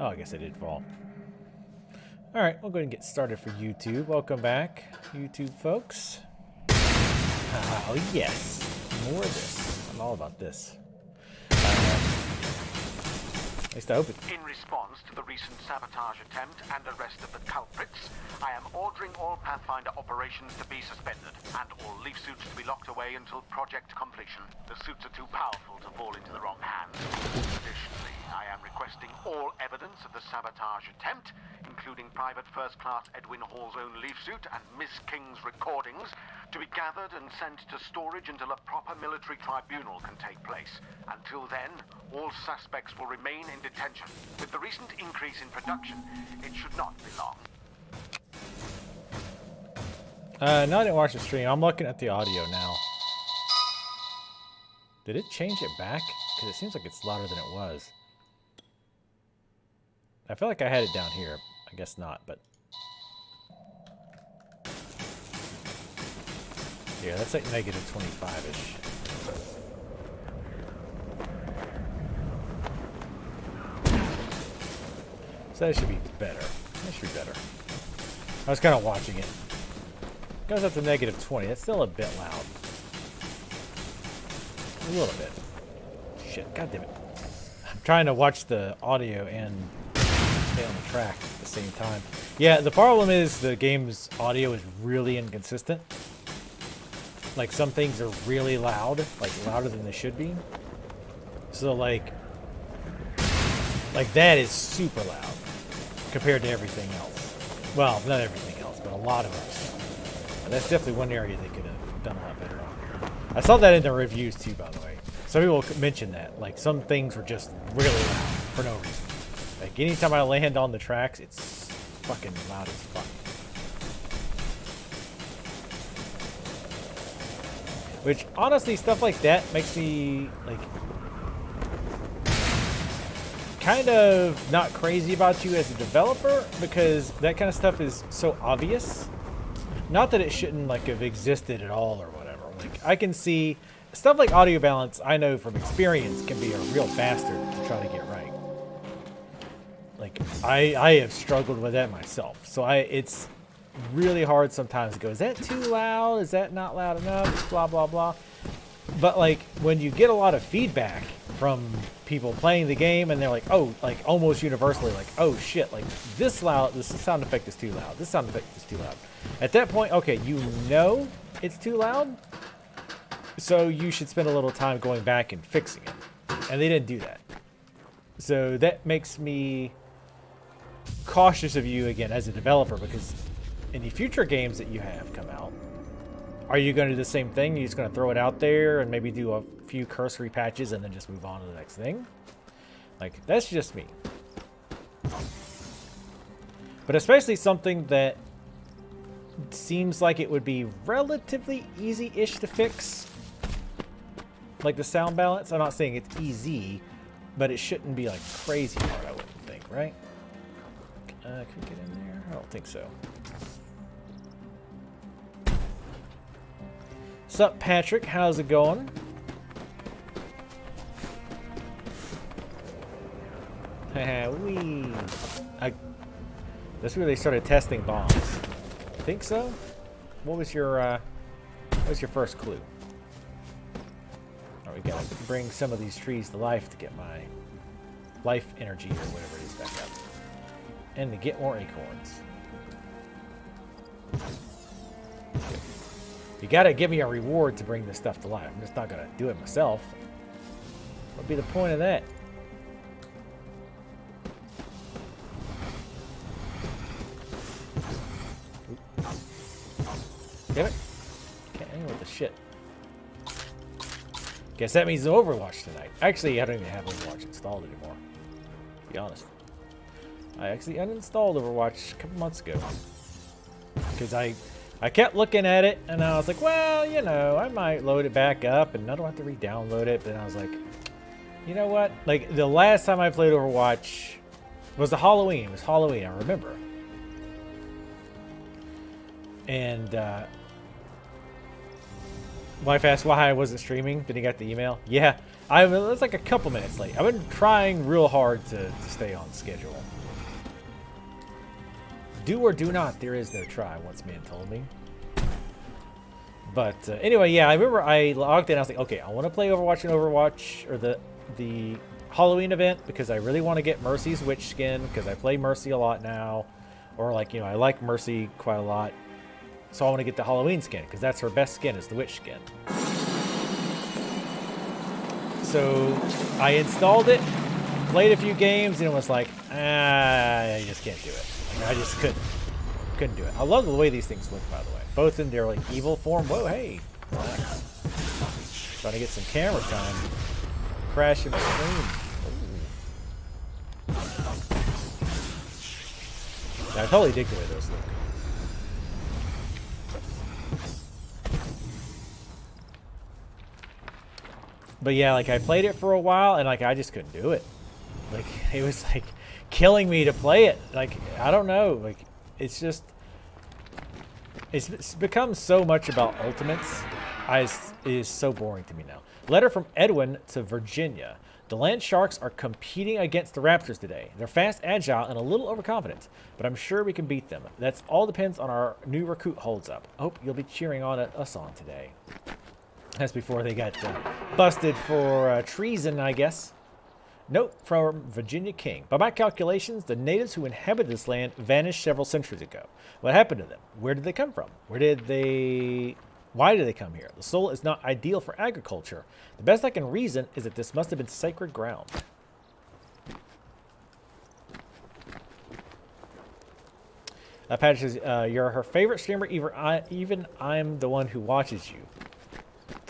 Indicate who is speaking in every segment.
Speaker 1: Oh, I guess I did fall. Alright, we'll go ahead and get started for YouTube. Welcome back, YouTube folks. Oh, yes. More of this. I'm all about this. At least I hope it.
Speaker 2: In response to the recent sabotage attempt and arrest of the culprits, I am ordering all Pathfinder operations to be suspended, and all Leaf suits to be locked away until project completion. The suits are too powerful to fall into the wrong hands. Additionally, I am requesting all evidence of the sabotage attempt, including Private First Class Edwin Hall's own Leaf suit and Miss King's recordings, to be gathered and sent to storage until a proper military tribunal can take place. Until then, all suspects will remain in detention. With the recent increase in production, it should not be long.
Speaker 1: No, I didn't watch the stream. I'm looking at the audio now. Did it change it back? Because it seems like it's louder than it was. I feel like I had it down here. I guess not, but... yeah, that's like negative 25-ish. So that should be better. That should be better. I was kind of watching it. Goes up to negative 20. That's still a bit loud. A little bit. Shit, god damn it. I'm trying to watch the audio and stay on the track at the same time. Yeah, the problem is the game's audio is really inconsistent. Like, some things are really loud, like louder than they should be. So, like that is super loud compared to everything else. Well, not everything else, but a lot of it. And that's definitely one area they could have done a lot better on. I saw that in the reviews too, by the way. Some people mentioned that. Like, some things were just really loud for no reason. Like, anytime I land on the tracks, it's fucking loud as fuck. Which, honestly, stuff like that makes me, like, kind of not crazy about you as a developer, because that kind of stuff is so obvious. Not that it shouldn't, like, have existed at all or whatever. Like, I can see stuff like audio balance, I know from experience, can be a real bastard to try to get right. Like, I have struggled with that myself. So it's really hard sometimes to go, is that too loud? Is that not loud enough? Blah, blah, blah. But, like, when you get a lot of feedback from people playing the game and they're like, oh, like, almost universally, like, oh, shit, like, this sound effect is too loud. This sound effect is too loud. At that point, okay, you know it's too loud, so you should spend a little time going back and fixing it. And they didn't do that. So that makes me cautious of you, again, as a developer, because any future games that you have come out, are you going to do the same thing? You're just going to throw it out there and maybe do a few cursory patches and then just move on to the next thing? Like, that's just me. But especially something that seems like it would be relatively easy-ish to fix. Like the sound balance. I'm not saying it's easy, but it shouldn't be like crazy hard, I wouldn't think, right? Can we get in there? I don't think so. Sup, Patrick? How's it going? Wee. That's where they started testing bombs. Think so? What was your first clue? Oh, we gotta bring some of these trees to life to get my life energy or whatever it is back up. And to get more acorns. You gotta give me a reward to bring this stuff to life. I'm just not gonna do it myself. What would be the point of that? Damn it. Can't hang with the shit. Guess that means no Overwatch tonight. Actually, I don't even have Overwatch installed anymore. To be honest. I actually uninstalled Overwatch a couple months ago. Because I kept looking at it, and I was like, well, you know, I might load it back up, and I don't have to re-download it. But then I was like, you know what? Like, the last time I played Overwatch was the Halloween. It was Halloween, I remember. And, Wife asked why I wasn't streaming. Did he get the email? Yeah, it was like a couple minutes late. I've been trying real hard to stay on schedule. Do or do not, there is no try, once man told me. But anyway, yeah, I remember I logged in. I was like, okay, I want to play Overwatch and Overwatch, or the Halloween event, because I really want to get Mercy's witch skin, because I play Mercy a lot now. Or like, you know, I like Mercy quite a lot. So I want to get the Halloween skin, because that's her best skin, is the witch skin. So I installed it, played a few games, and it was like, I just can't do it. I just couldn't do it. I love the way these things look, by the way. Both in their like evil form. Whoa, hey, relax. Trying to get some camera time. Crashing the screen. I totally dig the way those look. But yeah, like I played it for a while and like I just couldn't do it. Like it was like killing me to play it. Like I don't know. Like it's just it's become so much about ultimates. It is so boring to me now. Letter from Edwin to Virginia. The Land Sharks are competing against the Raptors today. They're fast, agile, and a little overconfident, but I'm sure we can beat them. That's all depends on our new recruit holds up. Hope you'll be cheering on us on today. That's before they got busted for treason, I guess. Note from Virginia King. By my calculations, the natives who inhabited this land vanished several centuries ago. What happened to them? Where did they come from? Why did they come here? The soil is not ideal for agriculture. The best I can reason is that this must have been sacred ground. Patrick says, you're her favorite streamer, even I'm the one who watches you.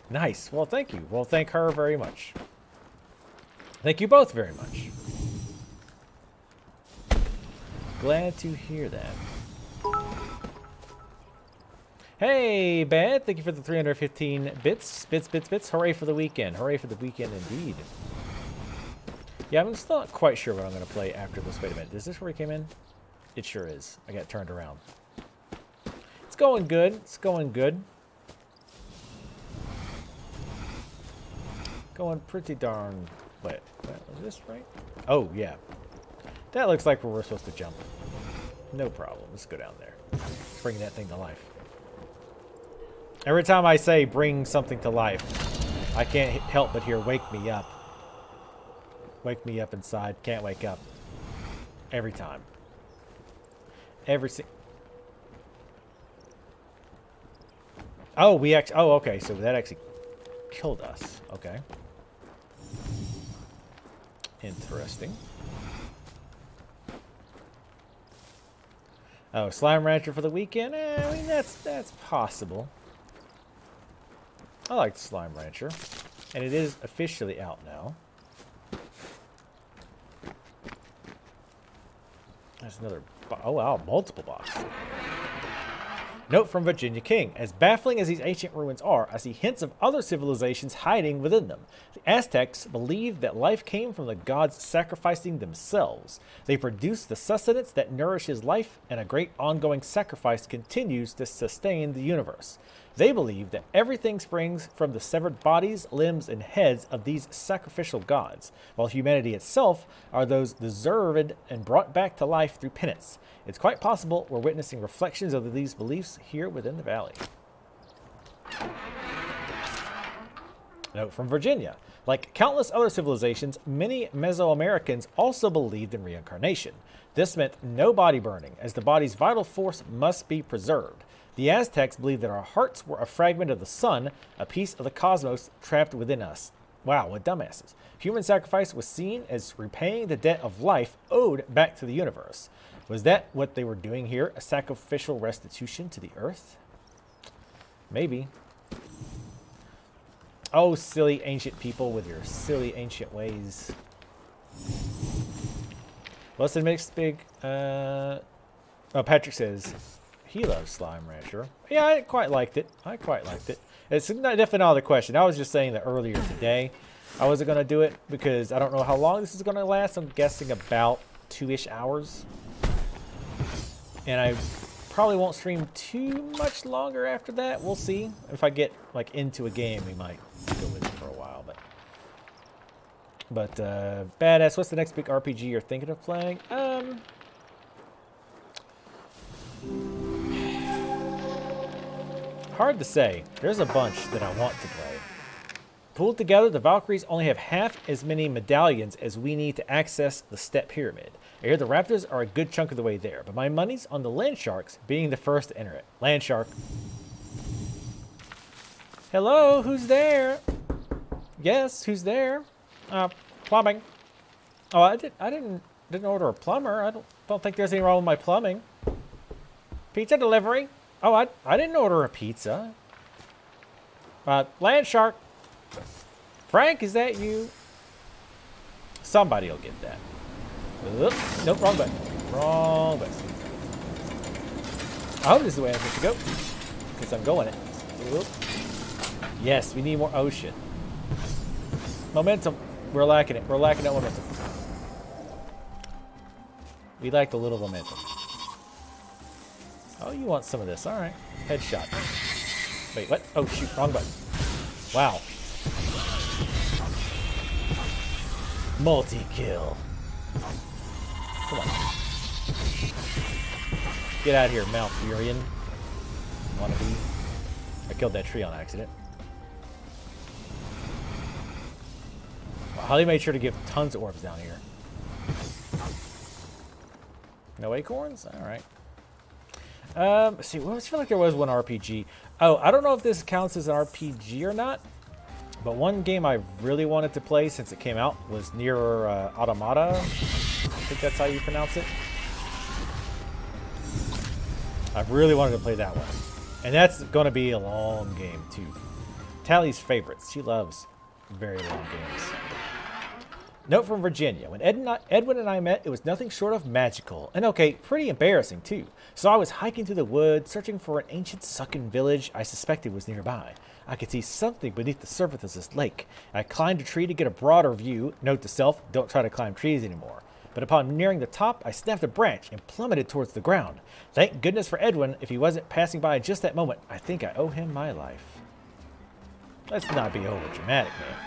Speaker 1: Nice. Well, thank you. Well, thank her very much. Thank you both very much. Glad to hear that. Hey, Bad. Thank you for the 315 bits. Bits. Hooray for the weekend. Hooray for the weekend indeed. Yeah, I'm still not quite sure what I'm going to play after this. Wait a minute. Is this where he came in? It sure is. I got turned around. It's going good. It's going good. Going pretty darn... Wait, was this right? Oh, yeah. That looks like where we're supposed to jump. No problem. Let's go down there. Let's bring that thing to life. Every time I say bring something to life, I can't help but hear wake me up. Wake me up inside. Can't wake up. Every time. Oh, we actually... Oh, okay. So that actually killed us. Okay. Interesting. Oh, Slime Rancher for the weekend? I mean, that's possible. I like Slime Rancher. And it is officially out now. There's another... Oh, wow, multiple boxes. Note from Virginia King. As baffling as these ancient ruins are, I see hints of other civilizations hiding within them. The Aztecs believed that life came from the gods sacrificing themselves. They produce the sustenance that nourishes life, and a great ongoing sacrifice continues to sustain the universe. They believe that everything springs from the severed bodies, limbs, and heads of these sacrificial gods, while humanity itself are those deserved and brought back to life through penance. It's quite possible we're witnessing reflections of these beliefs here within the valley. Note from Virginia. Like countless other civilizations, many Mesoamericans also believed in reincarnation. This meant no body burning, as the body's vital force must be preserved. The Aztecs believed that our hearts were a fragment of the sun, a piece of the cosmos trapped within us. Wow, what dumbasses. Human sacrifice was seen as repaying the debt of life owed back to the universe. Was that what they were doing here? A sacrificial restitution to the earth? Maybe. Oh, silly ancient people with your silly ancient ways. What's the mixed big... Oh, Patrick says... He loves Slime Rancher. Yeah, I quite liked it. It's definitely not the question. I was just saying that earlier today I wasn't going to do it because I don't know how long this is going to last. I'm guessing about 2-ish hours. And I Probably won't stream too much longer after that. We'll see. If I get like into a game, we might go with it for a while. But badass. What's the next big RPG you're thinking of playing? Hard to say. There's a bunch that I want to play. Pulled together, the Valkyries only have half as many medallions as we need to access the Step Pyramid. I hear the Raptors are a good chunk of the way there, but my money's on the Land Sharks being the first to enter it. Land Shark. Hello, who's there? Yes, who's there? Plumbing. Oh, I didn't order a plumber. I don't think there's anything wrong with my plumbing. Pizza delivery. Oh, I didn't order a pizza. Land Shark. Frank, is that you? Somebody will get that. Oops. Nope, wrong button. Wrong button. I hope this is the way I'm supposed to go. Because I'm going it. Oop. Yes, we need more. Oh, shit. Momentum. We're lacking it. We're lacking that momentum. We lacked a little momentum. Oh, you want some of this. All right. Headshot. Wait, what? Oh, shoot. Wrong button. Wow. Multi-kill. Come on. Get out of here, Malfurion. Wannabe. I killed that tree on accident. Wow, Holly made sure to give tons of orbs down here. No acorns? Alright. Let's see, I feel like there was one RPG. Oh, I don't know if this counts as an RPG or not, but one game I really wanted to play since it came out was Nier Automata. I think that's how you pronounce it. I really wanted to play that one. And that's going to be a long game, too. Tally's favorites. She loves very long games. Note from Virginia. When Edwin and I met, it was nothing short of magical. And okay, pretty embarrassing, too. So I was hiking through the woods, searching for an ancient sunken village I suspected was nearby. I could see something beneath the surface of this lake. I climbed a tree to get a broader view. Note to self, don't try to climb trees anymore. But upon nearing the top, I snapped a branch and plummeted towards the ground. Thank goodness for Edwin. If he wasn't passing by just that moment, I think I owe him my life. Let's not be over dramatic, man.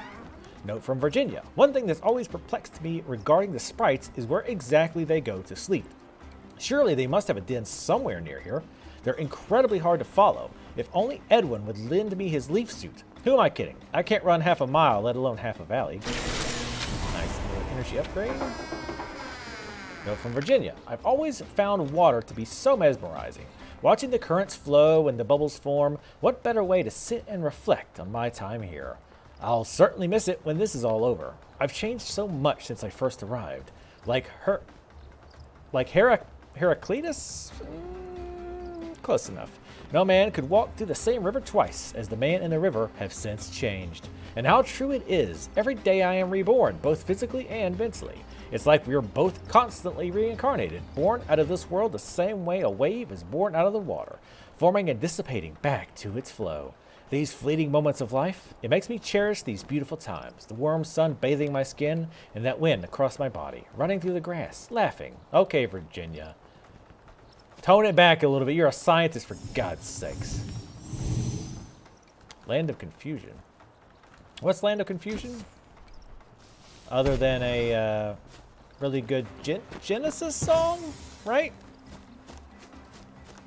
Speaker 1: Note from Virginia. One thing that's always perplexed me regarding the sprites is where exactly they go to sleep. Surely they must have a den somewhere near here. They're incredibly hard to follow. If only Edwin would lend me his leaf suit. Who am I kidding? I can't run half a mile, let alone half a valley. Nice little energy upgrade. Note from Virginia. I've always found water to be so mesmerizing. Watching the currents flow and the bubbles form, what better way to sit and reflect on my time here? I'll certainly miss it when this is all over. I've changed so much since I first arrived. Like Heraclitus? Close enough. No man could walk through the same river twice, as the man in the river have since changed. And how true it is. Every day I am reborn, both physically and mentally. It's like we are both constantly reincarnated, born out of this world the same way a wave is born out of the water, forming and dissipating back to its flow. These fleeting moments of life, it makes me cherish these beautiful times. The warm sun bathing my skin and that wind across my body, running through the grass, laughing. Okay, Virginia. Tone it back a little bit. You're a scientist, for God's sakes. Land of Confusion. What's Land of Confusion? Other than a really good Genesis song, right?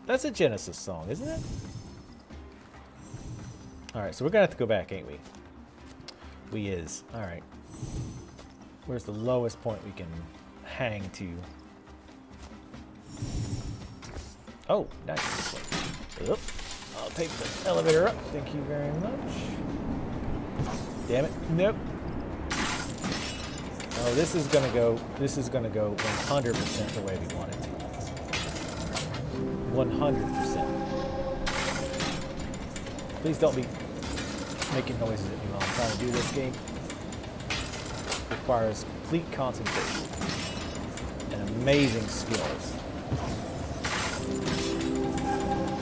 Speaker 1: That's a Genesis song, isn't it? Alright, so we're going to have to go back, ain't we? We is. Alright. Where's the lowest point we can hang to? Oh, nice. Oop. I'll take the elevator up. Thank you very much. Damn it. Nope. Oh, this is gonna go 100% the way we want it to. 100%. Please don't be making noises at me while I'm trying to do this game. It requires complete concentration and amazing skills.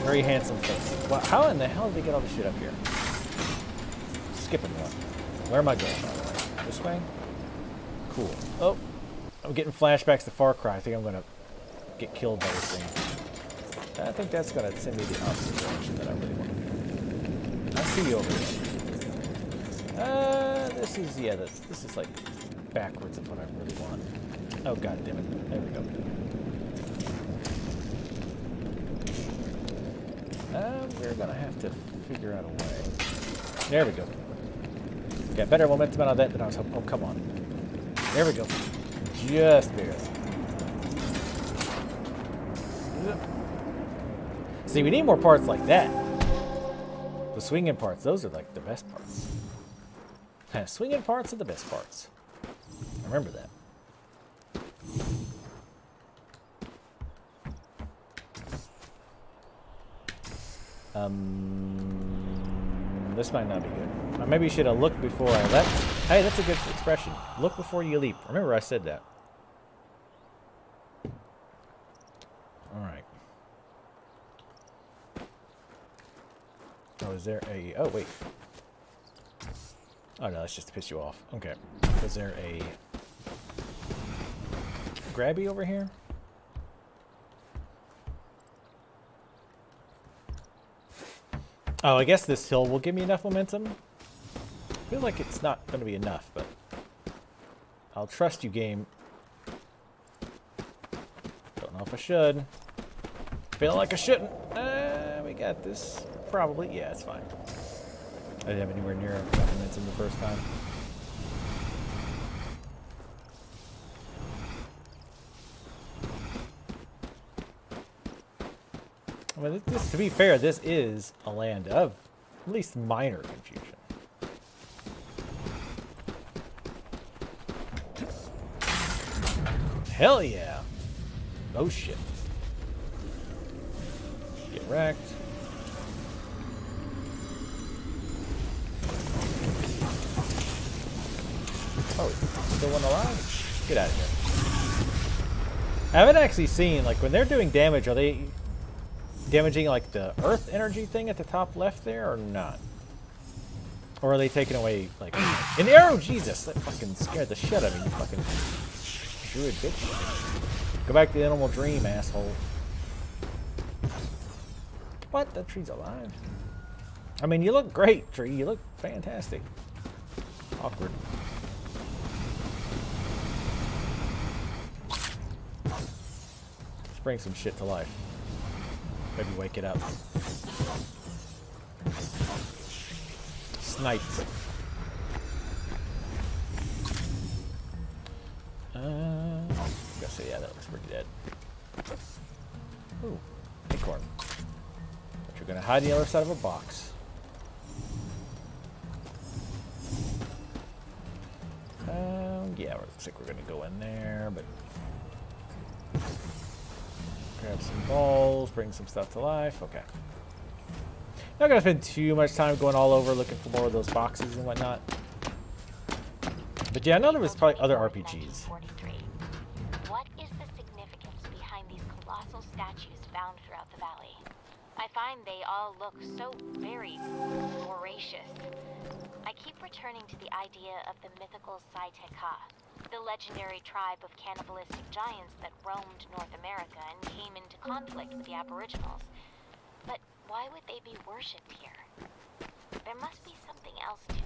Speaker 1: Very handsome face. Wow, how in the hell did they get all this shit up here? Skipping one. Where am I going, by the way? This way? Cool. Oh, I'm getting flashbacks to Far Cry. I think I'm gonna get killed by this thing. I think that's going to send me the opposite direction that I really want. I see you over here. This is, yeah, this is like backwards of what I really want. Oh, god damn it. There we go. We're going to have to figure out a way. There we go. Got better momentum out of that than I was hoping. Oh, come on. There we go. Just barely. See, we need more parts like that. The swinging parts, those are like the best parts. Swinging parts are the best parts. Remember that. This might not be good. Or maybe you should have looked before I leapt. Hey, that's a good expression. Look before you leap. Remember I said that. Alright. Oh, is there a... Oh, wait. Oh, no, that's just to piss you off. Okay. Is there a... grabby over here? Oh, I guess this hill will give me enough momentum. I feel like it's not going to be enough, but... I'll trust you, game. Don't know if I should. Feel like I shouldn't. We got this. Probably. Yeah, it's fine. I didn't have anywhere near enough momentum the first time. I mean, this, to be fair, this is a land of at least minor confusion. Hell yeah! Oh shit. Get wrecked. Oh, still one alive? Get out of here. I haven't actually seen, like, when they're doing damage, are they damaging like the earth energy thing at the top left there or not? Or are they taking away like an arrow? Jesus, that fucking scared the shit out of me, you fucking druid bitch. Go back to the animal dream, asshole. What? That tree's alive. I mean, you look great, tree. You look fantastic. Awkward. Let's bring some shit to life. Maybe wake it up. Sniped. Gotta say, yeah, that looks pretty dead. Ooh, acorn. But you're gonna hide the other side of a box. Yeah, it looks like we're gonna go in there, but grab some balls, bring some stuff to life. Okay. Not gonna spend too much time going all over looking for more of those boxes and whatnot. But yeah, I know there was probably other RPGs.
Speaker 3: What is the significance behind these colossal statues found throughout the valley? I find they all look so very voracious. I keep returning to the idea of the mythical Saiteka, the legendary tribe of cannibalistic giants that roamed North America and came into conflict with the Aboriginals. But why would they be worshipped here? There must be something else to it.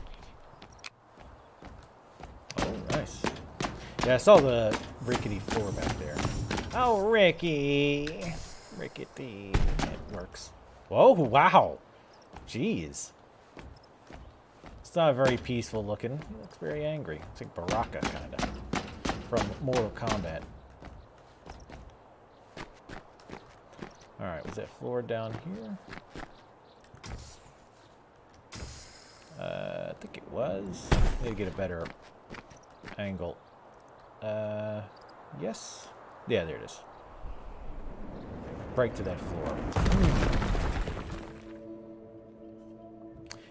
Speaker 1: Oh, nice. Yeah, I saw the rickety floor back there. Oh, Ricky. Rickety. It works. Whoa, wow. Jeez. It's not very peaceful looking. He looks very angry. It's like Baraka, kind of. From Mortal Kombat. Alright, was that floor down here? I think it was. Need to get a better angle. Yes? Yeah, there it is. Break to that floor.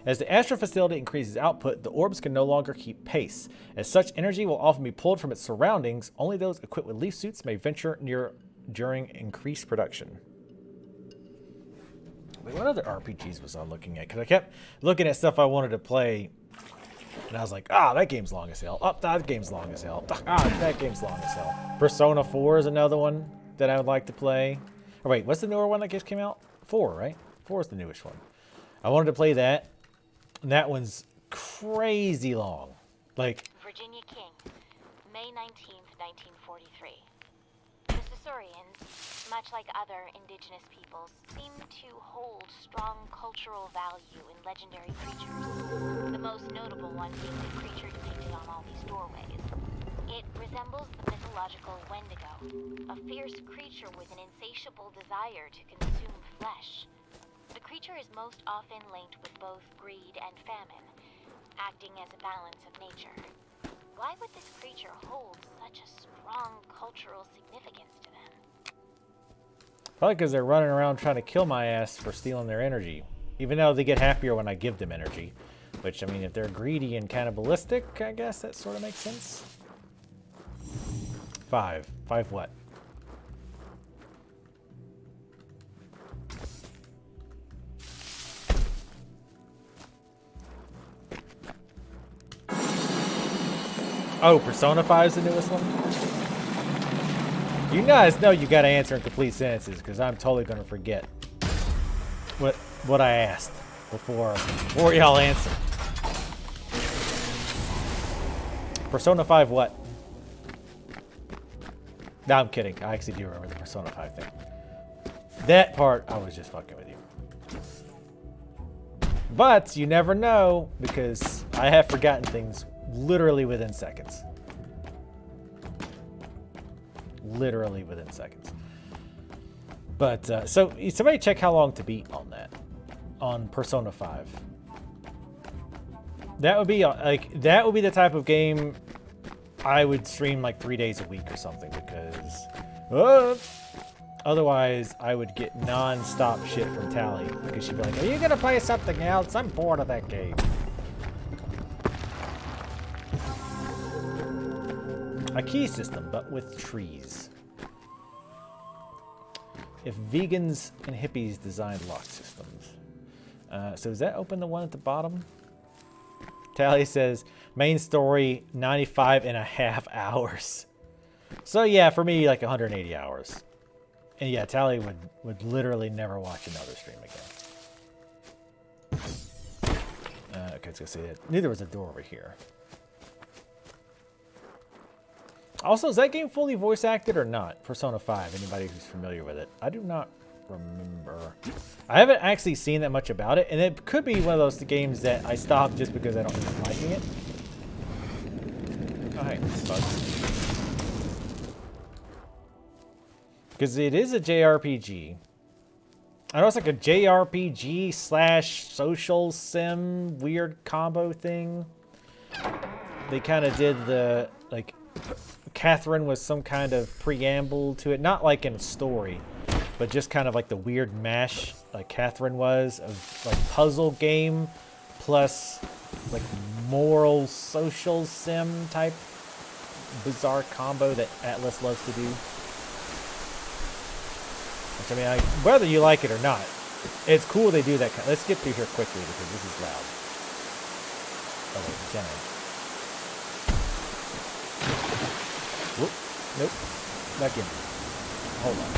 Speaker 1: As the astral facility increases output, the orbs can no longer keep pace. As such, energy will often be pulled from its surroundings. Only those equipped with leaf suits may venture near during increased production. Wait, what other RPGs was I looking at? Because I kept looking at stuff I wanted to play, and I was like, ah, that game's long as hell. Oh, that game's long as hell. Ah, that game's long as hell. Persona 4 is another one that I would like to play. Oh, wait, what's the newer one that just came out? 4, right? 4 is the newest one. I wanted to play that. And that one's crazy long. Like,
Speaker 3: Virginia King, May 19th, 1943. The Sasorians, much like other indigenous peoples, seem to hold strong cultural value in legendary creatures. The most notable one being the creature depicted on all these doorways. It resembles the mythological Wendigo, a fierce creature with an insatiable desire to consume flesh. The creature is most often linked with both greed and famine, acting as a balance of nature. Why would this creature hold such a strong cultural significance to them?
Speaker 1: probably because they're running around trying to kill my ass for stealing their energy. Even though they get happier when I give them energy. Which, I mean, if they're greedy and cannibalistic, I guess that sort of makes sense. 5. 5 what? Oh, Persona 5 is the newest one? You guys know you gotta answer in complete sentences, because I'm totally gonna forget what I asked before y'all answer. Persona 5 what? No, I'm kidding. I actually do remember the Persona 5 thing. That part, I was just fucking with you. But you never know, because I have forgotten things literally within seconds. Literally within seconds. But, so, somebody check how long to beat on that. On Persona 5. That would be, like, that would be the type of game I would stream, like, 3 days a week or something, because... otherwise, I would get non-stop shit from Tally, because she'd be like, are you gonna play something else? I'm bored of that game. A key system, but with trees. If vegans and hippies designed lock systems. So does that open the one at the bottom? Tally says, main story, 95.5 hours. So yeah, for me, like 180 hours. And yeah, Tally would literally never watch another stream again. Okay, let's go see it. Neither was a door over here. Also, is that game fully voice acted or not? Persona 5, anybody who's familiar with it. I do not remember. I haven't actually seen that much about it, and it could be one of those games that I stopped just because I don't end up liking it. Oh, hey, bugs. Because it is a JRPG. I know it's like a JRPG / social sim weird combo thing. They kind of did the, like... Catherine was some kind of preamble to it, not like in a story, but just kind of like the weird mash like Catherine was of like puzzle game plus like moral social sim type bizarre combo that Atlas loves to do. Which, I mean, whether you like it or not, it's cool they do that. Let's get through here quickly because this is loud. Oh wait, can I? Whoop. Nope. Back in. Hold on.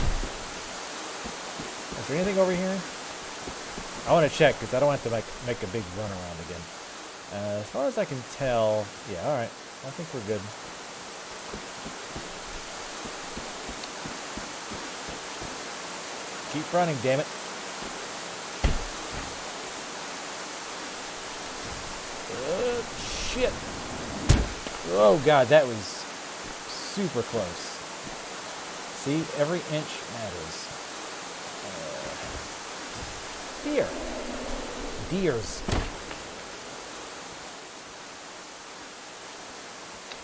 Speaker 1: Is there anything over here? I want to check because I don't have to make a big run around again. As far as I can tell, yeah, alright. I think we're good. Keep running, damn it. Shit. Oh god, that was super close. See, every inch matters. Deer. Deers.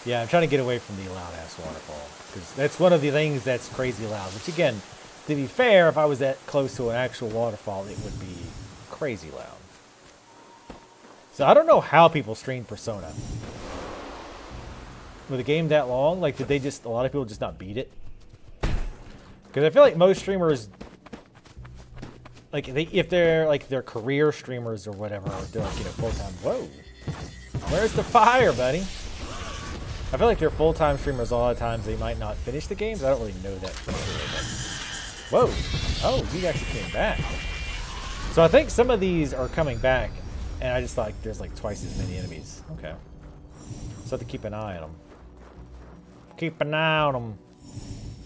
Speaker 1: Yeah, I'm trying to get away from the loud ass waterfall because that's one of the things that's crazy loud. Which again, to be fair, if I was that close to an actual waterfall, it would be crazy loud. So I don't know how people stream Persona. With a game that long, like, did they just, a lot of people just not beat it? Because I feel like most streamers, like, if they're, like, they're career streamers or whatever, or they're, like, you know, full-time, whoa. Where's the fire, buddy? I feel like they're full-time streamers a lot of times, they might not finish the games. I don't really know that for sure, Whoa. Oh, you actually came back. So I think some of these are coming back, and I just thought there's like twice as many enemies. Okay. So I have to keep an eye on them. Keep an eye on them.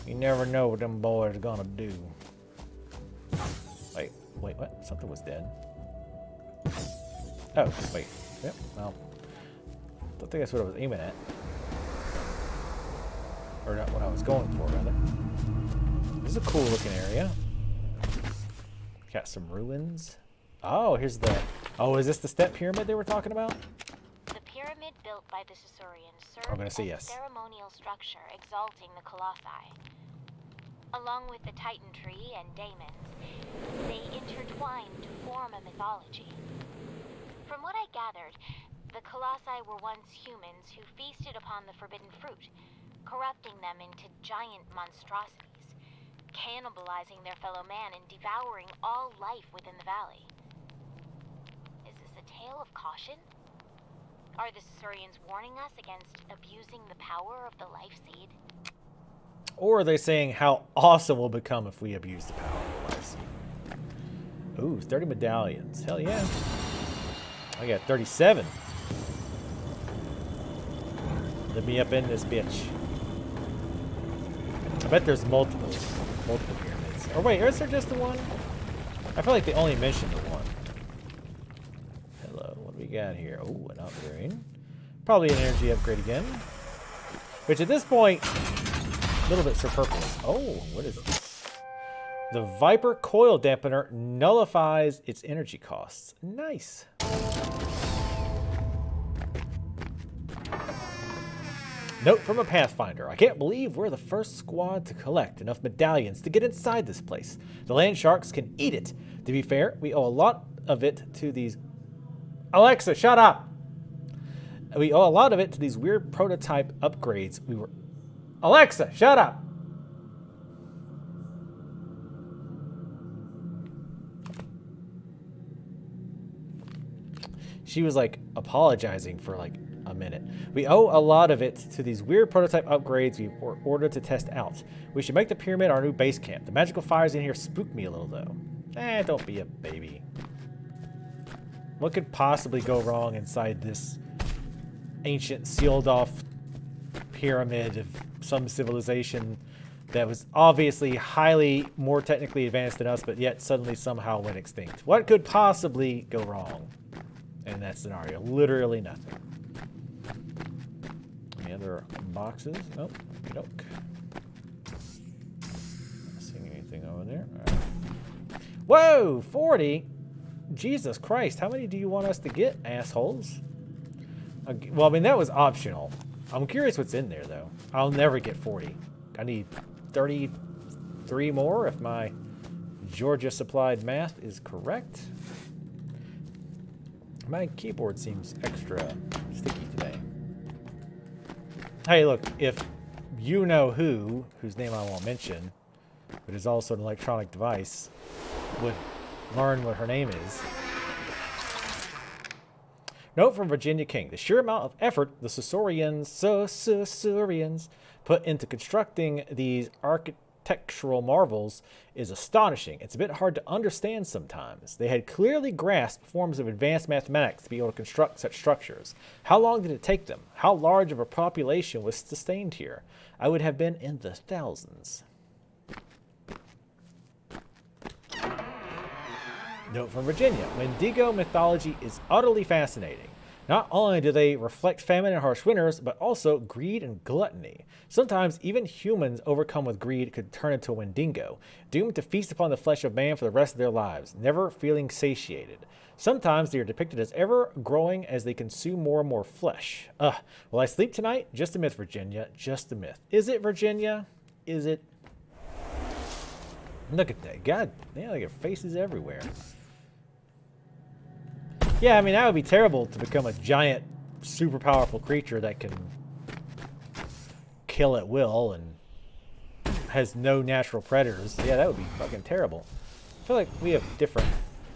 Speaker 1: You never know what them boys are gonna do. Wait, what? Something was dead. Oh, wait. Yep, well. Don't think that's what I was aiming at. Or not what I was going for, rather. This is a cool looking area. Got some ruins. Oh, here's the... Oh, is this the step pyramid they were talking about?
Speaker 3: The pyramid built by the Caesarians
Speaker 1: I'm gonna
Speaker 3: served
Speaker 1: say
Speaker 3: as
Speaker 1: yes.
Speaker 3: a ceremonial structure exalting the Colossi. Along with the Titan tree and daemons, they intertwined to form a mythology. From what I gathered, the Colossi were once humans who feasted upon the forbidden fruit, corrupting them into giant monstrosities, cannibalizing their fellow man and devouring all life within the valley. Is this a tale of caution? Are the Caesarians warning us against abusing the power of the life seed?
Speaker 1: Or are they saying how awesome we'll become if we abuse the power of the life seed? Ooh, 30 medallions. Hell yeah. I got 37. Let me up in this bitch. I bet there's multiple pyramids. Or wait, is there just the one? I feel like they only mentioned the one. Hello, what do we got here? Oh, an upgrade. Probably an energy upgrade again. Which at this point, a little bit superfluous. Oh, what is this? The Viper Coil Dampener nullifies its energy costs. Nice. Note from a Pathfinder. I can't believe we're the first squad to collect enough medallions to get inside this place. The land sharks can eat it. To be fair, we owe a lot of it to these... Alexa, shut up! We owe a lot of it to these weird prototype upgrades we were... Alexa, shut up! She was like apologizing for like a minute. We owe a lot of it to these weird prototype upgrades we were ordered to test out. We should make the pyramid our new base camp. The magical fires in here spook me a little though. Don't be a baby. What could possibly go wrong inside this ancient sealed off pyramid of some civilization that was obviously highly more technically advanced than us, but yet suddenly somehow went extinct? What could possibly go wrong in that scenario? Literally nothing. Any other boxes? Nope. Nope. Not seeing anything over there. All right. Whoa! 40? Jesus Christ. How many do you want us to get, assholes? Well, I mean, that was optional. I'm curious what's in there, though. I'll never get 40. I need 33 more if my Georgia supplied math is correct. My keyboard seems extra sticky today. Hey, look, if you know whose name I won't mention, but is also an electronic device, would learn what her name is. Note from Virginia King. The sheer amount of effort the Caesarians put into constructing these architectural marvels is astonishing. It's a bit hard to understand sometimes. They had clearly grasped forms of advanced mathematics to be able to construct such structures. How long did it take them? How large of a population was sustained here? I would have been in the thousands. Note from Virginia. Wendigo mythology is utterly fascinating. Not only do they reflect famine and harsh winters, but also greed and gluttony. Sometimes even humans overcome with greed could turn into a Wendigo, doomed to feast upon the flesh of man for the rest of their lives, never feeling satiated. Sometimes they are depicted as ever growing as they consume more and more flesh. Will I sleep tonight? Just a myth, Virginia. Just a myth. Is it, Virginia? Is it? Look at that. God, yeah, they got faces everywhere. Yeah, I mean, that would be terrible to become a giant, super powerful creature that can kill at will and has no natural predators. Yeah, that would be fucking terrible. I feel like we have different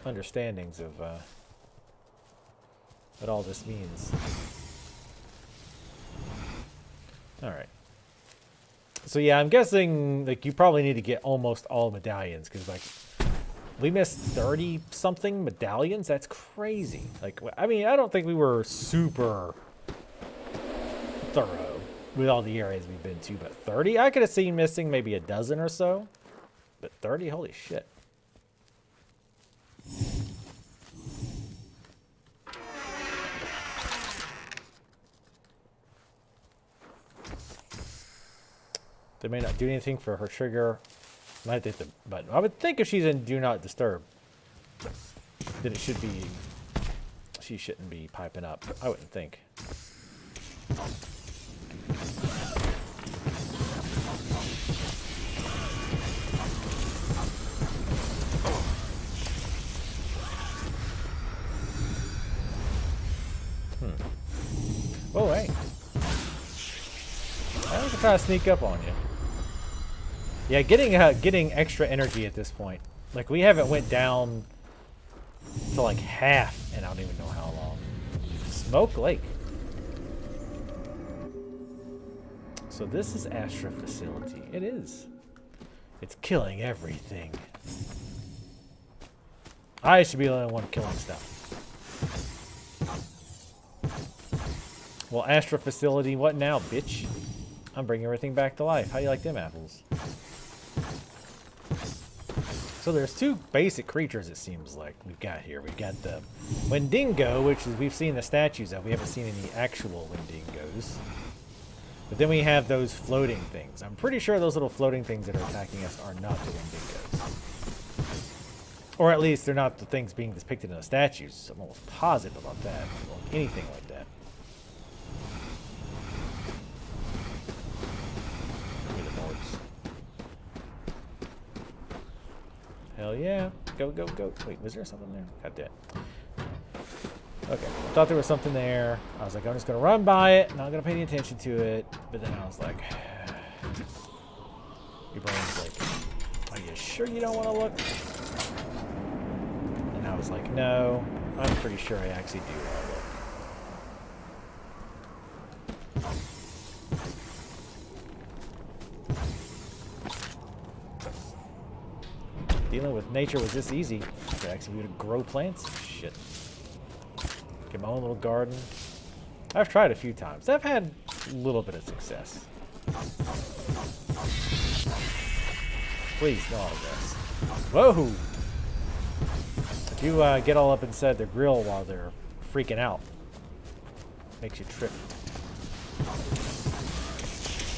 Speaker 1: understandings of what all this means. Alright. So yeah, I'm guessing like you probably need to get almost all medallions because like we missed 30 something medallions. That's crazy. Like I mean, I don't think we were super thorough with all the areas we've been to, but 30, I could have seen missing maybe a dozen or so. But 30, holy shit. They may not do anything for her trigger. Might hit the button. I would think if she's in Do Not Disturb, that it should be. She shouldn't be piping up. I wouldn't think. Oh, hey. I was trying to sneak up on you. Yeah, getting extra energy at this point. Like, we haven't went down to, like, half, and I don't even know how long. Smoke Lake. So this is Astra Facility. It is. It's killing everything. I should be the only one killing stuff. Well, Astra Facility, what now, bitch? I'm bringing everything back to life. How do you like them apples? So there's two basic creatures, it seems like, we've got here. We've got the Wendigo, which is we've seen the statues of. We haven't seen any actual Wendigos. But then we have those floating things. I'm pretty sure those little floating things that are attacking us are not the Wendigos. Or at least they're not the things being depicted in the statues. I'm almost positive about that. Or anything like that. Hell yeah. Go, go, go. Wait, was there something there? God damn. Okay. I thought there was something there. I was like, I'm just going to run by it. Not going to pay any attention to it. But then I was like, your brain's like, are you sure you don't want to look? And I was like, no. I'm pretty sure I actually do want to look. Dealing with nature was this easy. I could actually be able to grow plants. Shit. Get my own little garden. I've tried a few times. I've had a little bit of success. Please, no autographs. Whoa! If you get all up inside their grill while they're freaking out, makes you trip.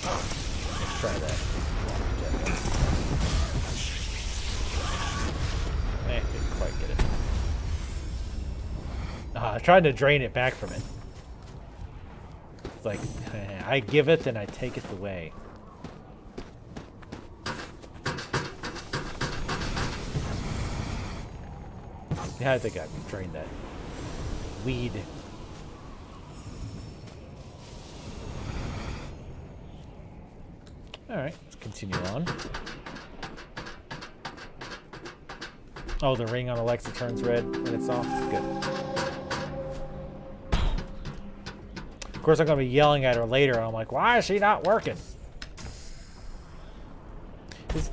Speaker 1: Let's try that. Didn't quite get it. I tried to drain it back from it. It's like, I give it, then I take it away. Yeah, I think I drained that weed. Alright, let's continue on. Oh, the ring on Alexa turns red when it's off? Good. Of course, I'm going to be yelling at her later, and I'm like, why is she not working?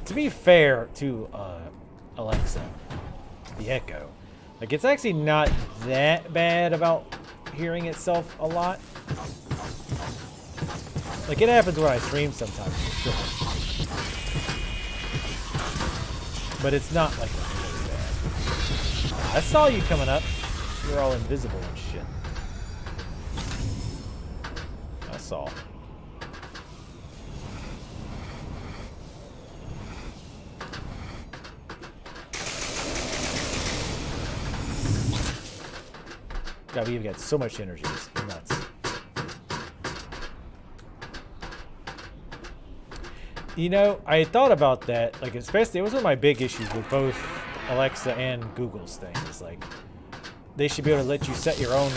Speaker 1: To be fair to Alexa, the Echo, like, it's actually not that bad about hearing itself a lot. Like, it happens when I stream sometimes. But it's not like really bad. I saw you coming up. You're all invisible and shit. I saw. God, we've got so much energy. It's nuts. You know, I thought about that, like, especially, it was one of my big issues with both Alexa and Google's things. Like, they should be able to let you set your own,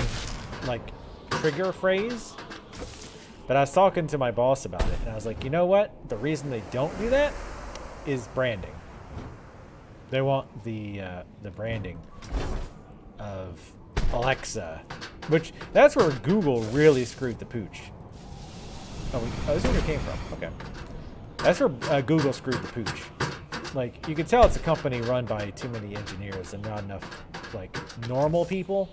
Speaker 1: like, trigger phrase. But I was talking to my boss about it, and I was like, you know what? The reason they don't do that is branding. They want the branding of Alexa, which, that's where Google really screwed the pooch. Oh, this is where it came from. Okay. That's where Google screwed the pooch. Like, you can tell it's a company run by too many engineers and not enough, like, normal people.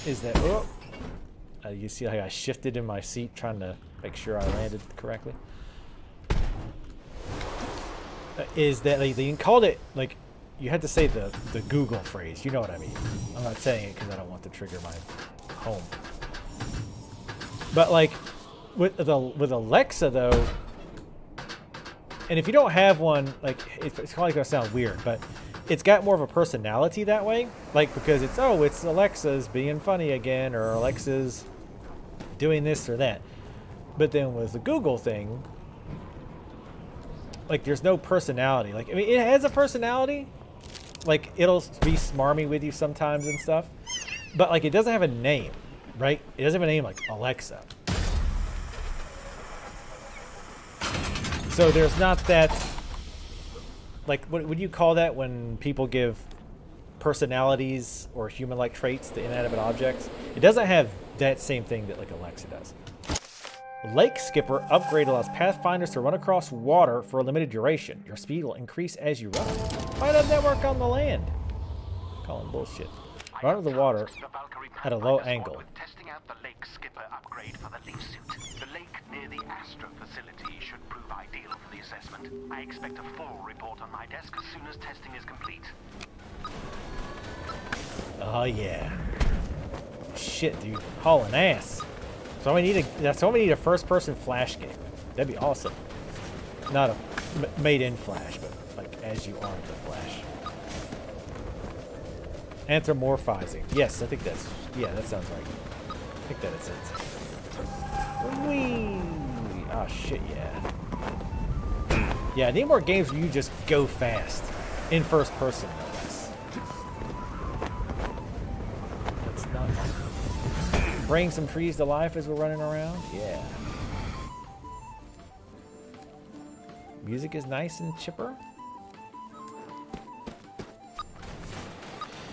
Speaker 1: Is that... Oh, you see how I shifted in my seat trying to make sure I landed correctly? Is that they called it, like, you had to say the Google phrase. You know what I mean. I'm not saying it because I don't want to trigger my home. But, like, with Alexa, though... And if you don't have one, like, it's probably going to sound weird, but it's got more of a personality that way. Like, because it's Alexa's being funny again, or Alexa's doing this or that. But then with the Google thing, like, there's no personality. Like, I mean, it has a personality. Like, it'll be smarmy with you sometimes and stuff. But, like, it doesn't have a name, right? It doesn't have a name like Alexa. So there's not that, like, what would you call that when people give personalities or human-like traits to inanimate objects? It doesn't have that same thing that, like, Alexa does. Lake Skipper upgrade allows Pathfinders to run across water for a limited duration. Your speed will increase as you run. Why doesn't that work on the land? Calling bullshit. Run under the water at a low angle.
Speaker 2: Testing out the Lake Skipper upgrade for the L.E.A.F suit. The lake near the Astra facility should prove ideal for the assessment. I expect a full report on my desk as soon as testing is complete.
Speaker 1: Oh yeah. Shit, dude. Hauling ass. So we need a first-person Flash game. That'd be awesome. Not a made in Flash, but like as you are the Flash. Anthropomorphizing. Yes, I think that's... Yeah, that sounds right. I think that is it. Whee! Oh, shit, yeah. Yeah, I need more games where you just go fast. In first person, no less. That's not... Bring some trees to life as we're running around? Yeah. Music is nice and chipper.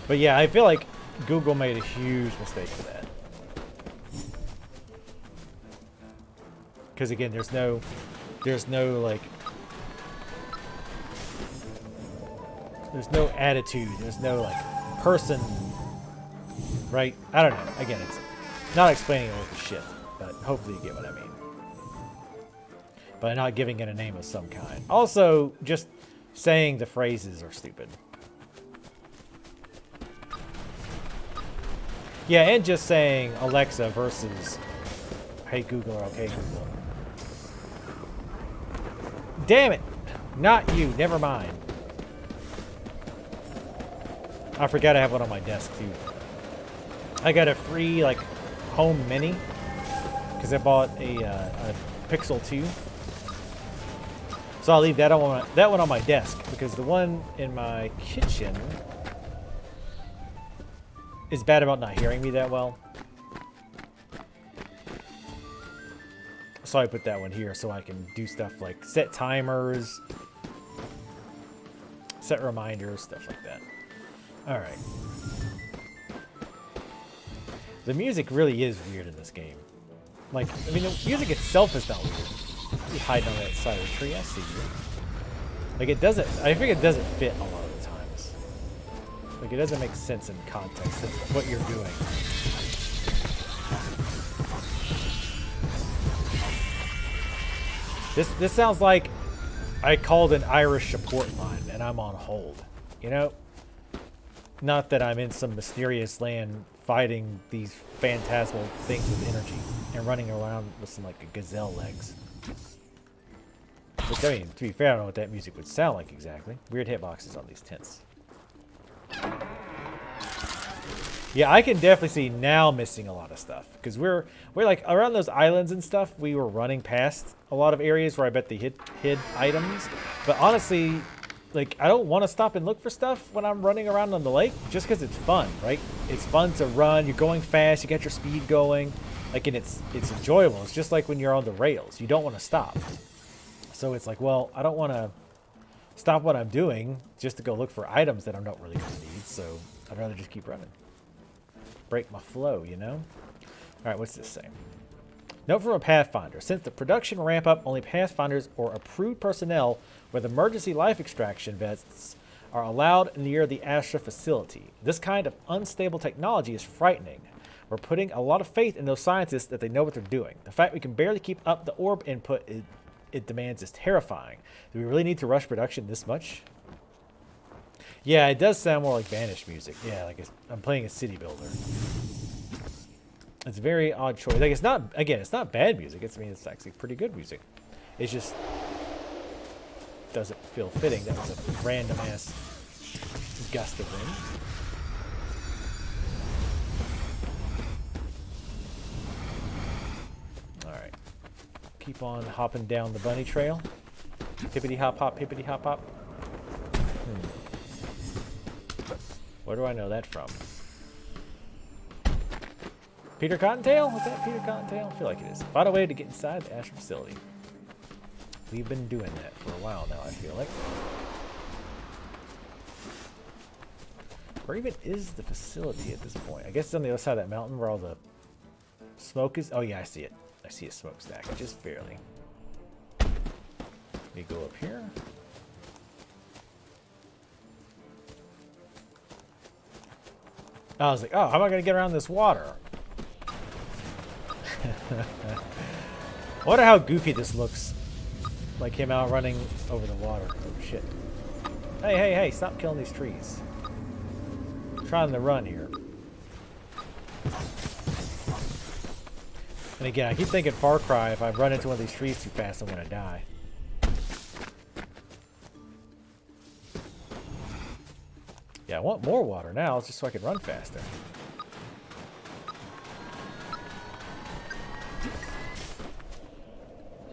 Speaker 1: But yeah, I feel like Google made a huge mistake for that. Because again, there's no like, there's no attitude, there's no like person, right? I don't know. Again, it's not explaining all the shit, but hopefully you get what I mean. By not giving it a name of some kind. Also, just saying the phrases are stupid. Yeah, and just saying Alexa versus Hey Google or Okay Google. Damn it! Not you, never mind. I forgot I have one on my desk too. I got a free like home mini because I bought a Pixel 2. So I'll leave that one on my desk because the one in my kitchen is bad about not hearing me that well. So I put that one here so I can do stuff like set timers, set reminders, stuff like that. All right. The music really is weird in this game. Like, I mean, the music itself is not weird. You hide on that side of the tree, I see you. Like, it doesn't, I think it doesn't fit a lot of the times. Like, it doesn't make sense in context of what you're doing. This sounds like I called an Irish support line and I'm on hold, you know? Not that I'm in some mysterious land fighting these phantasmal things with energy and running around with some, like, gazelle legs. Which, I mean, to be fair, I don't know what that music would sound like exactly. Weird hitboxes on these tents. Yeah, I can definitely see now missing a lot of stuff. Because we're like, around those islands and stuff, we were running past a lot of areas where I bet they hid items. But honestly, like, I don't want to stop and look for stuff when I'm running around on the lake, just because it's fun, right? It's fun to run, you're going fast, you got your speed going, like, and it's enjoyable. It's just like when you're on the rails, you don't want to stop. So it's like, well, I don't want to stop what I'm doing just to go look for items that I'm not really going to need, so I'd rather just keep running. Break my flow, you know? All right, what's this say? Note from a Pathfinder. Since the production ramp up, only Pathfinders or approved personnel with emergency life extraction vests are allowed near the Astra facility. This kind of unstable technology is frightening. We're putting a lot of faith in those scientists that they know what they're doing. The fact we can barely keep up the orb input it demands is terrifying. Do we really need to rush production this much? Yeah, it does sound more like Vanished music. Yeah, like I'm playing a city builder. It's a very odd choice. Like it's not, again, it's not bad music. I mean, it's actually pretty good music. It's just doesn't feel fitting. That was a random ass gust of wind. All right, keep on hopping down the bunny trail. Hippity hop hop, hippity hop hop. Where do I know that from? Peter Cottontail? Was that Peter Cottontail? I feel like it is. Find a way to get inside the Astra facility. We've been doing that for a while now, I feel like. Where even is the facility at this point? I guess it's on the other side of that mountain where all the smoke is. Oh yeah, I see it. I see a smokestack, just barely. Let me go up here. I was like, oh, how am I going to get around this water? I wonder how goofy this looks. Like him out running over the water. Oh, shit. Hey, hey, hey, stop killing these trees. I'm trying to run here. And again, I keep thinking Far Cry, if I run into one of these trees too fast, I'm going to die. Yeah, I want more water now, just so I can run faster.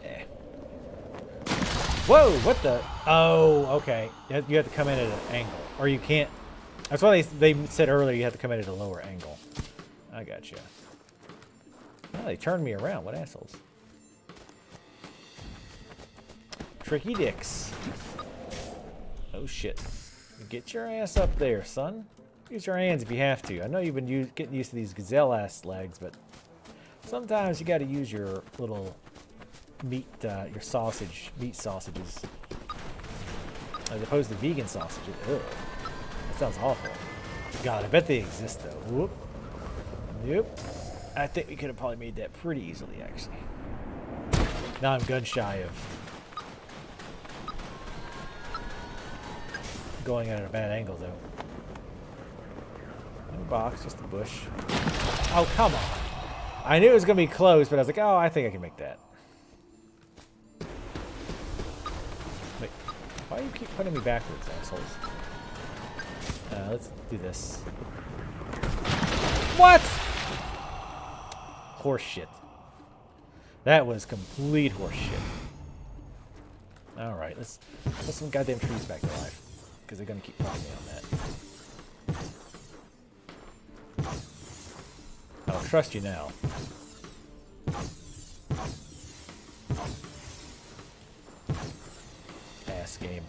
Speaker 1: Eh. Whoa, what the? Oh, okay. You have to come in at an angle. Or you can't. That's why they said earlier you have to come in at a lower angle. I gotcha. Oh, they turned me around. What assholes. Tricky dicks. Oh, shit. Get your ass up there, son. Use your hands if you have to. I know you've been getting used to these gazelle-ass legs, but sometimes you got to use your little meat, your meat sausages, as opposed to vegan sausages. Ugh. That sounds awful. God, I bet they exist though. Whoop. Nope. I think we could have probably made that pretty easily, actually. Now I'm gun shy of going at a bad angle, though. No box, just a bush. Oh, come on. I knew it was going to be close, but I was like, oh, I think I can make that. Wait, why do you keep putting me backwards, assholes? Let's do this. What? Horse shit. That was complete horse shit. Alright, let's put some goddamn trees back to life. Because they're going to keep fighting me on that. I don't trust you now. Ass game.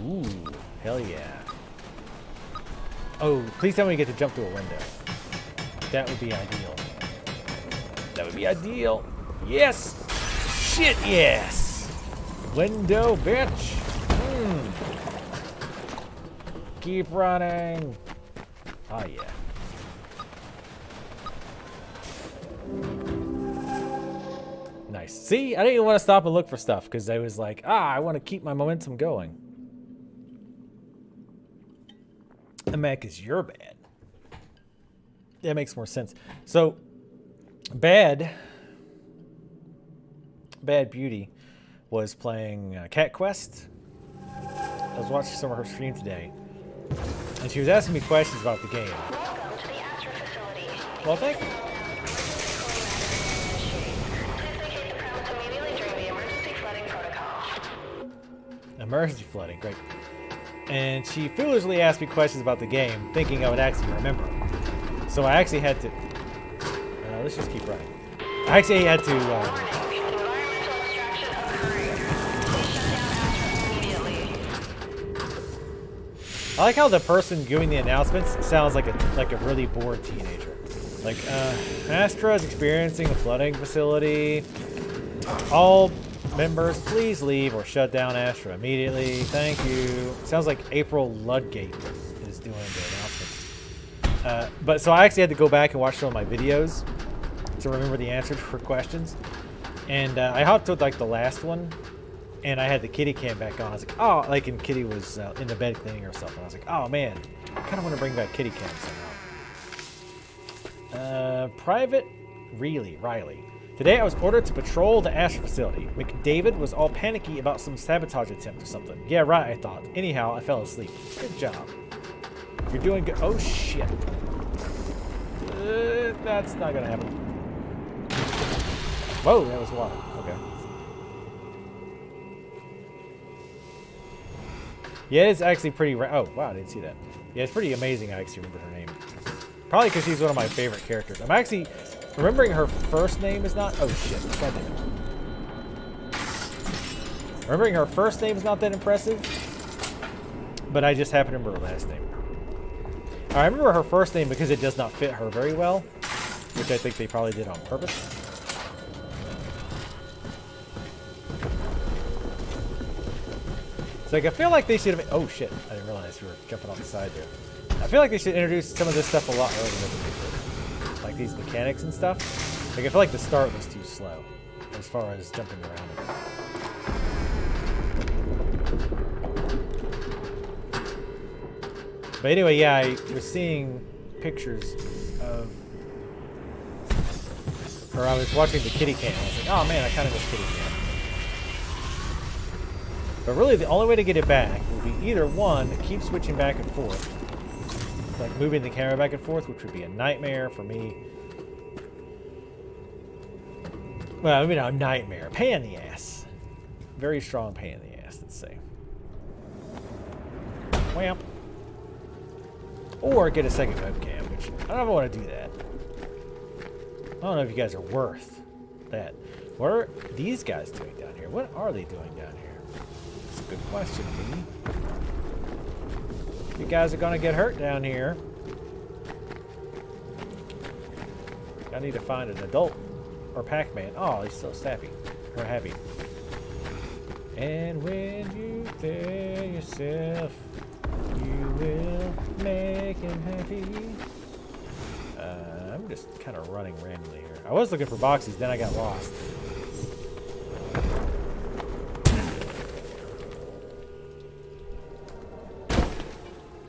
Speaker 1: Ooh, hell yeah. Oh, please tell me you get to jump through a window. That would be ideal. That would be ideal. Yes! Shit, yes! Window, bitch! Keep running! Oh, yeah. Nice. See? I didn't even want to stop and look for stuff, because I was like, I want to keep my momentum going. The mech is your bad. That makes more sense. So, Bad Beauty was playing Cat Quest. I was watching some of her stream today, and she was asking me questions about the game.
Speaker 4: Welcome to the Astra facility.
Speaker 1: Well, thank you.
Speaker 4: Please vacate the premise immediately during the emergency flooding protocol.
Speaker 1: Emergency flooding, great. And she foolishly asked me questions about the game, thinking I would actually remember. So I actually had to... let's just keep running. I actually had to...
Speaker 4: Environmental extraction occurring. Please shut down Astra immediately.
Speaker 1: I like how the person giving the announcements sounds like a really bored teenager. Like, Astra is experiencing a flooding facility. All members, please leave or shut down Astra immediately. Thank you. Sounds like April Ludgate is doing the announcements. But so I actually had to go back and watch some of my videos to remember the answers for questions. And I hopped to like the last one. And I had the kitty cam back on. I was like, oh, like, and Kitty was in the bed cleaning herself. And I was like, oh, man, I kind of want to bring back kitty cam somehow. Private Riley. Today I was ordered to patrol the Astra facility. McDavid was all panicky about some sabotage attempt or something. Yeah, right, I thought. Anyhow, I fell asleep. Good job. You're doing good. Oh, shit. That's not going to happen. Whoa, that was water. Okay. Yeah, it's actually pretty... Oh, wow, I didn't see that. Yeah, it's pretty amazing I actually remember her name. Probably because she's one of my favorite characters. I'm actually... Remembering her first name is not... Oh, shit. God damn it. Remembering her first name is not that impressive. But I just happen to remember her last name. I remember her first name because it does not fit her very well. Which I think they probably did on purpose. It's like, I feel like they should have... Oh, shit. I didn't realize we were jumping off the side there. I feel like they should introduce some of this stuff a lot earlier than they did. Like these mechanics and stuff. Like, I feel like the start was too slow. As far as jumping around. But anyway, yeah, I was seeing pictures of... Or I was watching the kitty cam. I was like, oh, man, I kind of miss kitty cam. But really, the only way to get it back will be either one, keep switching back and forth. Like moving the camera back and forth, which would be a nightmare for me. Well, maybe not a nightmare. Pain in the ass. Very strong pain in the ass, let's say. Wham. Or get a second webcam, which I don't know if I want to do that. I don't know if you guys are worth that. What are these guys doing down here? What are they doing down here? Good question, Lee. You guys are gonna get hurt down here. I need to find an adult or Pac-Man. Oh, he's so sappy or happy. And when you tell yourself you will make him happy. I'm just kind of running randomly here. I was looking for boxes, then I got lost.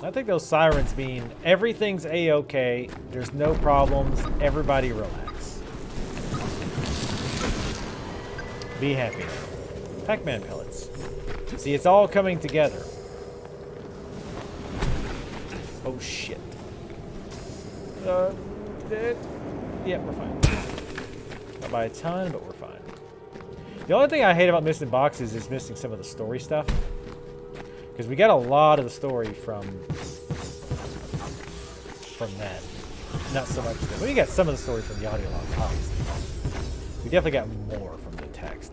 Speaker 1: I think those sirens mean everything's a-okay, there's no problems, everybody relax. Be happy. Pac-Man pellets. See, it's all coming together. Oh, shit. Yeah, we're fine. Not by a ton, but we're fine. The only thing I hate about missing boxes is missing some of the story stuff. Because we got a lot of the story from that. Not so much. We got some of the story from the audio log, obviously. We definitely got more from the text.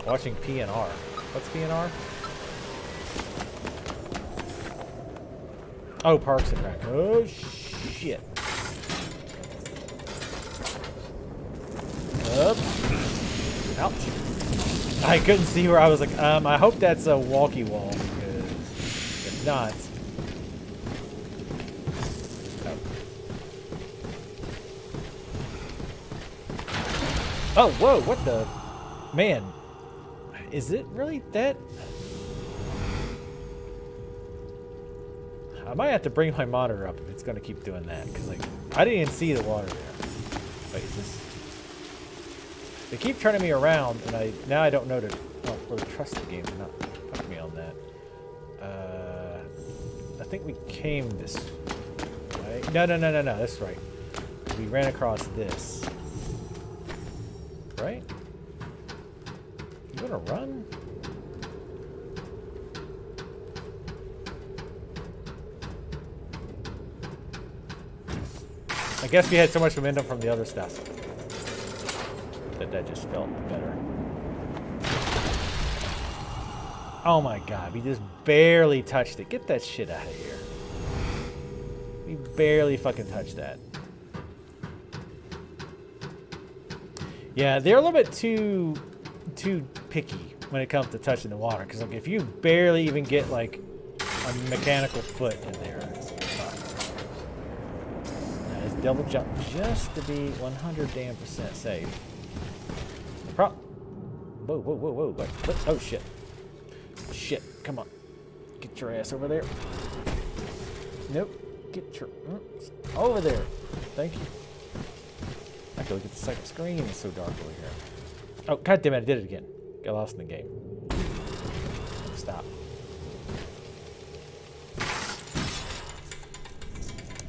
Speaker 1: Watching PNR. What's PNR? Oh, Parks and Rec. Oh, shit. Up. Ouch. I couldn't see where I was like, I hope that's a walkie wall, because if not... Oh, whoa, what the... Man. Is it really that... I might have to bring my monitor up if it's going to keep doing that, because, like, I didn't even see the water there. Wait, is this... They keep turning me around, and now I don't know to really trust the game to not fuck me on that. I think we came this way. No, that's right. We ran across this. Right? You wanna run? I guess we had so much momentum from the other stuff that just felt better. Oh my god, we just barely touched it. Get that shit out of here. We barely fucking touched that. Yeah, they're a little bit too picky when it comes to touching the water. Because like, if you barely even get like a mechanical foot in there, now, it's double jump just to be 100% safe. Whoa, whoa, whoa, whoa, wait, what? Oh shit. Shit, come on. Get your ass over there. Nope. Get your over there. Thank you. I have to look at the second screen. It's so dark over here. Oh, god damn it, I did it again. Got lost in the game. Stop.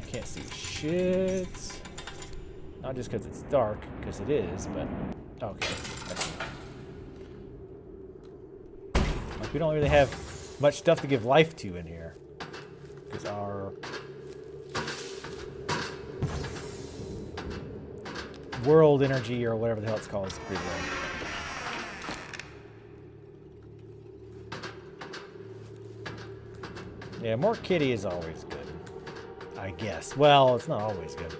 Speaker 1: I can't see shit. Not just because it's dark, because it is, but... Okay. Like, we don't really have much stuff to give life to in here. Because our... world energy, or whatever the hell it's called, is pretty low. Yeah, more kitty is always good. I guess. Well, it's not always good.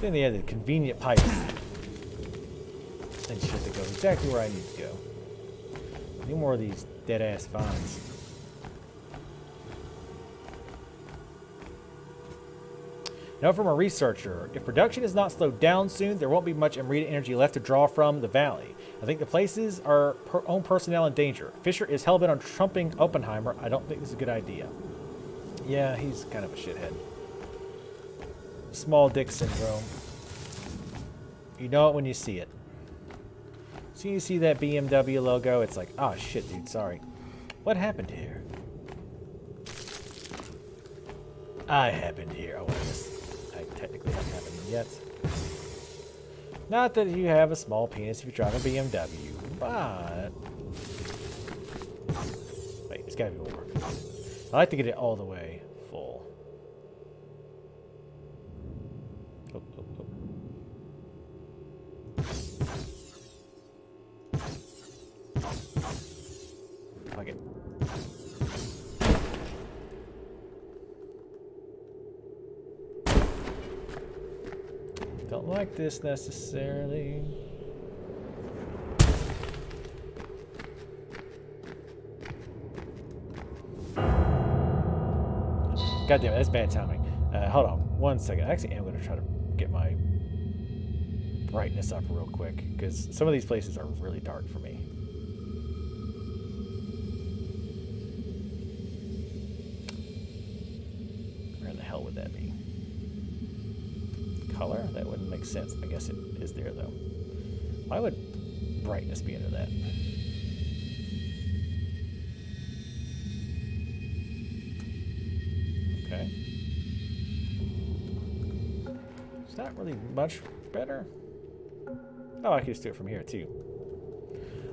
Speaker 1: Then they had the convenient pipes. And shit that go exactly where I need to go. No more of these dead-ass vines. Now from a researcher, if production is not slowed down soon, there won't be much immediate energy left to draw from the valley. I think the places our own personnel in danger. Fisher is hellbent on trumping Oppenheimer. I don't think this is a good idea. Yeah, he's kind of a shithead. Small dick syndrome. You know it when you see it. So you see that BMW logo, it's like, oh shit, dude, sorry. What happened here? I happened here. Oh, I technically haven't happened yet. Not that you have a small penis if you drive a BMW, but... Wait, it's gotta be more. I like to get it all the way full. Oh, oh, oh. Fuck it. Don't like this necessarily. God damn it, that's bad timing. Hold on 1 second. Actually, I'm going to try to get my brightness up real quick, because some of these places are really dark for me. Where the hell would that be? Color? That wouldn't make sense. I guess it is there, though. Why would brightness be under that? Okay. It's not really much better. Oh, I can just do it from here, too.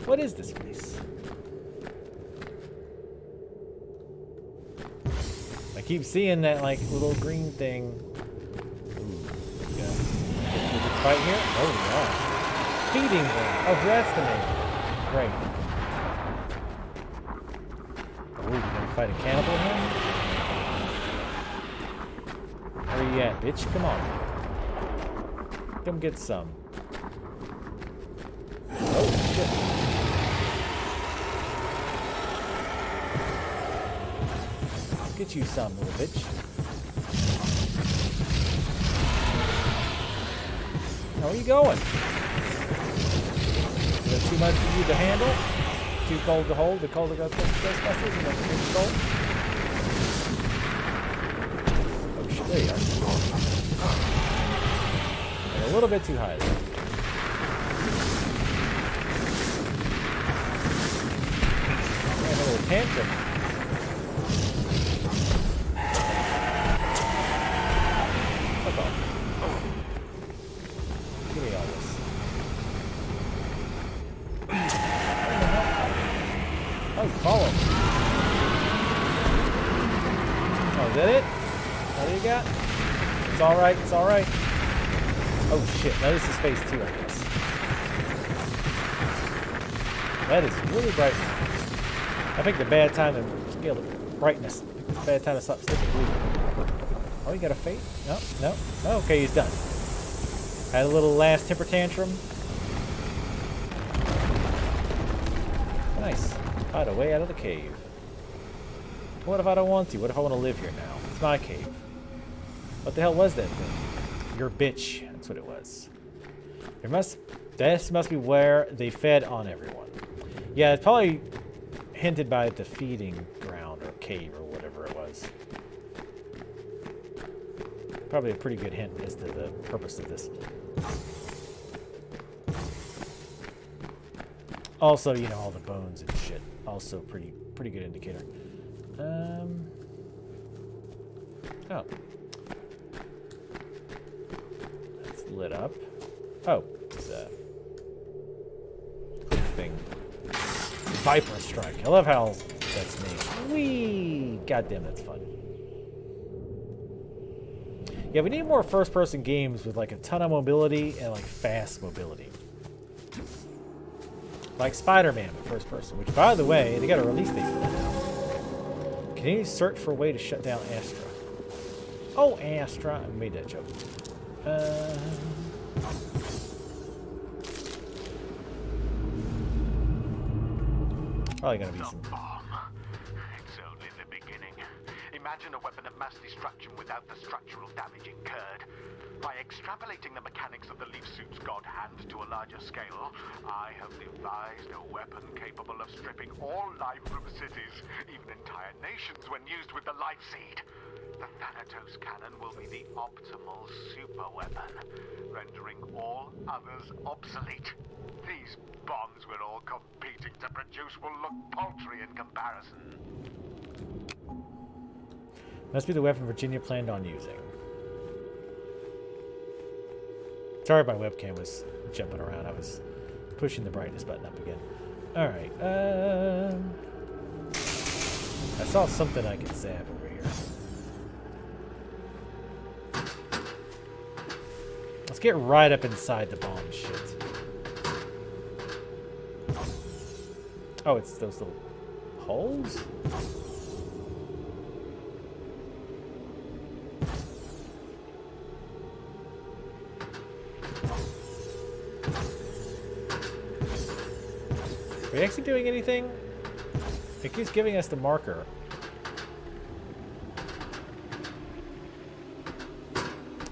Speaker 1: What is this place? I keep seeing that, like, little green thing. Fight here? Oh, yeah. Feeding them. Oh, that's the name. Great. Oh, you gonna fight a cannibal here? Where you at, bitch? Come on. Come get some. Oh, shit. I'll get you some, little bitch. Where are you going? Is that too much for you to handle? Too cold to hold? The colder got Ghostbusters and that's too cold? Oh shit, there you are. And a little bit too high there. Man, a little tantrum. Fuck off. Give me all this. Oh, follow. Oh, is that it? What do you got? It's alright, it's alright. Oh Oh shit, now this is phase 2, I guess. That is really bright. I picked a bad time to scale the brightness. Bad time to stop sticking blue. Oh, you got a fate? No, no. Oh, okay, he's done. Had a little last temper tantrum. Nice. Hide away out of the cave. What if I don't want to? What if I want to live here now? It's my cave. What the hell was that thing? Your bitch. That's what it was. This must be where they fed on everyone. Yeah, it's probably hinted by the feeding ground or cave or whatever it was. Probably a pretty good hint as to the purpose of this. Also, you know, all the bones and shit. Also pretty good indicator. Oh. That's lit up. Oh, it's a quick thing. Viper strike. I love how that's named. Whee! Goddamn, that's fun. Yeah, we need more first-person games with like a ton of mobility and like fast mobility. Like Spider-Man with first person, which by the way, they got a release date for that now. Can you search for a way to shut down Astra? Oh, Astra. I made that joke. Probably gonna be some.
Speaker 2: Bomb. It's only the beginning. Imagine a weapon of mass destruction without the structural damage incurred. By extrapolating the mechanics of the L.E.A.F suit's god hand to a larger scale, I have devised a weapon capable of stripping all life from cities, even entire nations when used with the life seed. The Thanatos cannon will be the optimal super weapon, rendering all others obsolete. These bombs we're all competing to produce will look paltry in comparison.
Speaker 1: Must be the weapon Virginia planned on using. Sorry, my webcam was jumping around. I was pushing the brightness button up again. All right. I saw something I could zap over here. Let's get right up inside the bomb shit. Oh, it's those little holes? Are we actually doing anything? It keeps giving us the marker.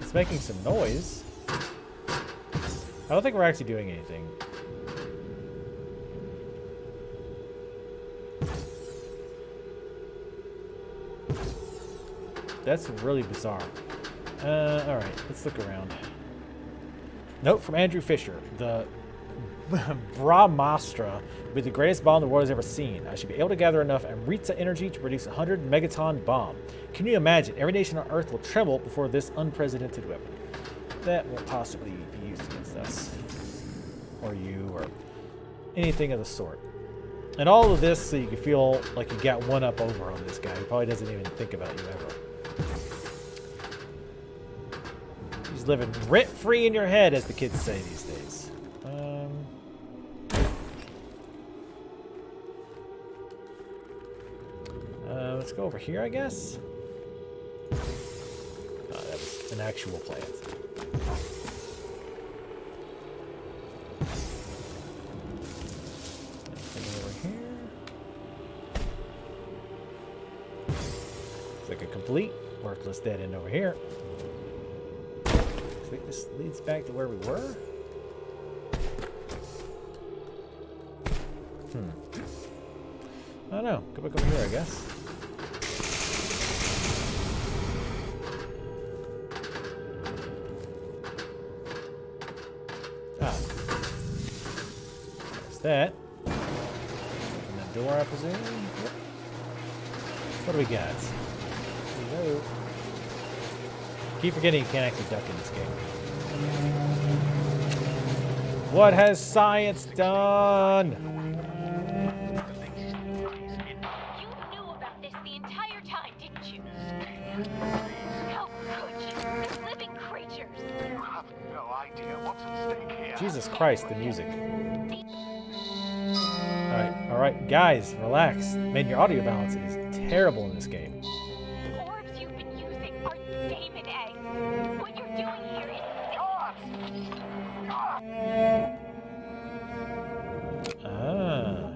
Speaker 1: It's making some noise. I don't think we're actually doing anything. That's really bizarre. Alright, let's look around. Note from Andrew Fisher. The Brahmastra will be the greatest bomb the world has ever seen. I should be able to gather enough Amrita energy to produce a 100 megaton bomb. Can you imagine? Every nation on Earth will tremble before this unprecedented weapon. That won't possibly be used against us. Or you, or anything of the sort. And all of this so you can feel like you got one up over on this guy who probably doesn't even think about you ever. He's living rent-free in your head, as the kids say these days. Let's go over here, I guess. Oh, that was an actual plant. Anything over here? Looks like a complete worthless dead end over here. Looks like this leads back to where we were. I don't know. Go back over here, I guess. Ah. There's that. And that door, I presume. Yep. What do we got? Hello. Keep forgetting you can't actually duck in this game. What has science done? Jesus Christ, the music. All right, guys, relax. Man, your audio balance is terrible in this game.
Speaker 3: The orbs you've been using are demon eggs. What you're doing here is...
Speaker 1: Ah.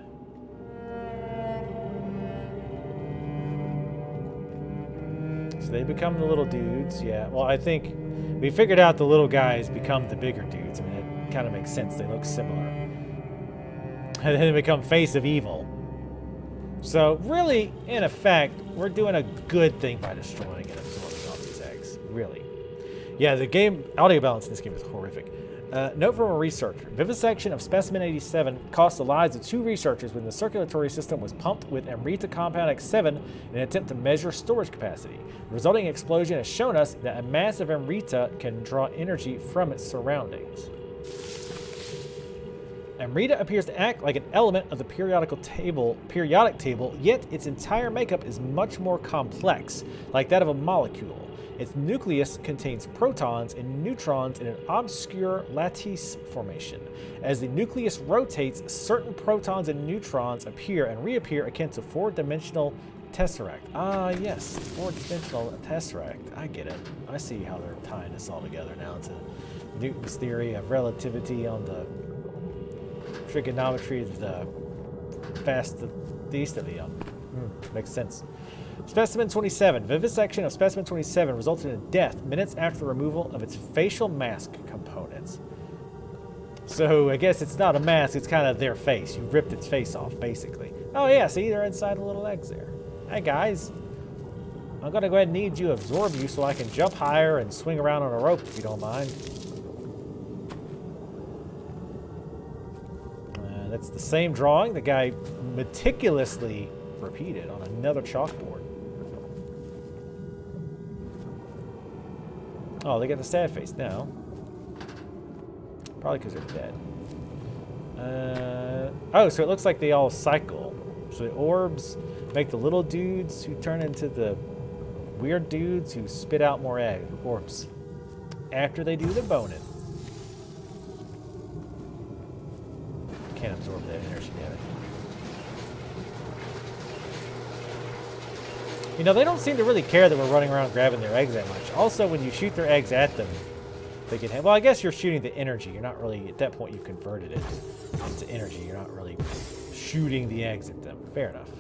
Speaker 1: So they become the little dudes, yeah. Well, I think we figured out the little guys become the bigger dudes. I mean, it kind of makes sense. They look similar. And then they become face of evil. So really, in effect, we're doing a good thing by destroying and absorbing all these eggs. Really. Yeah, the game audio balance in this game is horrific. Note from a researcher. Vivisection of Specimen 87 cost the lives of 2 researchers when the circulatory system was pumped with Amrita compound X7 in an attempt to measure storage capacity. The resulting explosion has shown us that a mass of Amrita can draw energy from its surroundings. Amrita appears to act like an element of the periodic table, yet its entire makeup is much more complex, like that of a molecule. Its nucleus contains protons and neutrons in an obscure lattice formation. As the nucleus rotates, certain protons and neutrons appear and reappear akin to 4-dimensional tesseract. Ah, yes, 4-dimensional tesseract. I get it. I see how they're tying this all together now to Newton's theory of relativity on the trigonometry of the fast of the east of the makes sense. Specimen 27. Vivisection of Specimen 27 resulted in death minutes after the removal of its facial mask components. So I guess it's not a mask, it's kind of their face. You ripped its face off, basically. Oh yeah, see, they're inside the little eggs there. Hey guys, I'm gonna go ahead and need you to absorb you so I can jump higher and swing around on a rope if you don't mind. That's the same drawing the guy meticulously repeated on another chalkboard. Oh, they got the sad face now. Probably because they're dead. Oh, so it looks like they all cycle. So the orbs make the little dudes who turn into the weird dudes who spit out more orbs after they do the boning. Can't absorb that energy, damn it. You know, they don't seem to really care that we're running around grabbing their eggs that much. Also, when you shoot their eggs at them, they get hit. Well, I guess you're shooting the energy. You're not really, at that point, you've converted it into energy. You're not really shooting the eggs at them. Fair enough.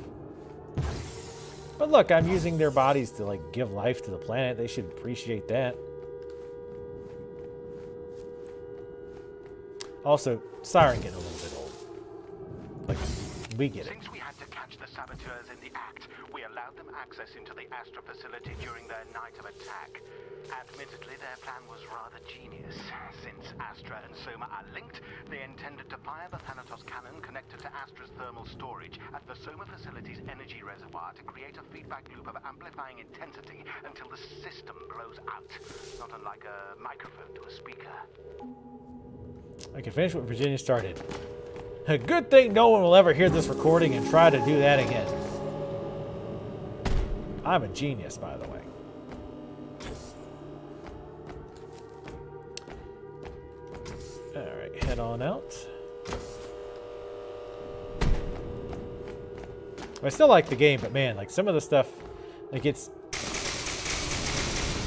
Speaker 1: But look, I'm using their bodies to, like, give life to the planet. They should appreciate that. Also, Siren getting a little bit old. Like, we get it.
Speaker 2: Since we had to catch the saboteurs in the act, we allowed them access into the Astra facility during their night of attack. Admittedly, their plan was rather genius. Since Astra and Soma are linked, they intended to fire the Thanatos cannon connected to Astra's thermal storage at the Soma facility's energy reservoir to create a feedback loop of amplifying intensity until the system blows out. Not unlike a microphone to a speaker.
Speaker 1: I can finish what Virginia started. A good thing no one will ever hear this recording and try to do that again. I'm a genius, by the way. Alright, head on out. I still like the game, but man, like some of the stuff, like it's...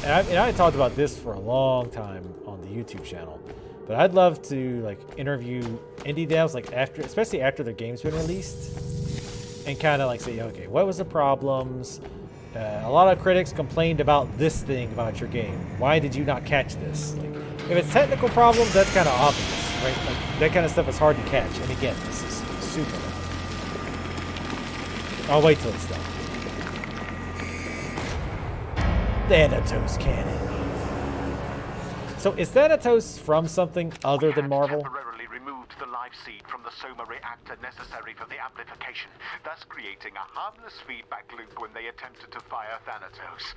Speaker 1: And I talked about this for a long time on the YouTube channel. But I'd love to like interview indie devs, like after, especially after their game's been released, and kind of like say, okay, what was the problems? A lot of critics complained about this thing about your game. Why did you not catch this? Like, if it's technical problems, that's kind of obvious, right? Like, that kind of stuff is hard to catch. And again, this is super. I'll wait till it's done. Thanatos cannon. So is Thanatos from something other than Marvel?
Speaker 2: Temporarily removed the live seed from the Soma reactor necessary for the amplification, thus creating a harmless feedback loop when they attempted to fire Thanatos.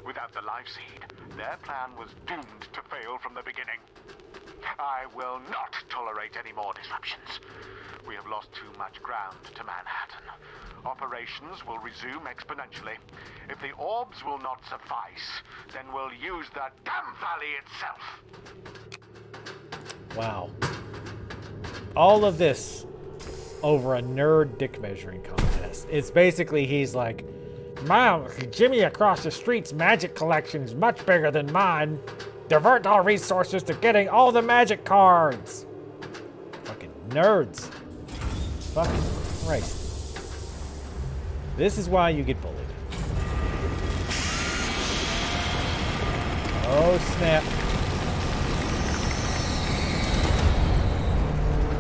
Speaker 2: Without the live seed, their plan was doomed to fail from the beginning. I will not tolerate any more disruptions. We have lost too much ground to Manhattan. Operations will resume exponentially. If the orbs will not suffice, then we'll use the damn valley itself.
Speaker 1: Wow. All of this over a nerd dick measuring contest. It's basically he's like, "Mom, Jimmy across the street's magic collection is much bigger than mine. Divert all resources to getting all the magic cards." Fucking nerds. Fucking Christ. This is why you get bullied. Oh, snap.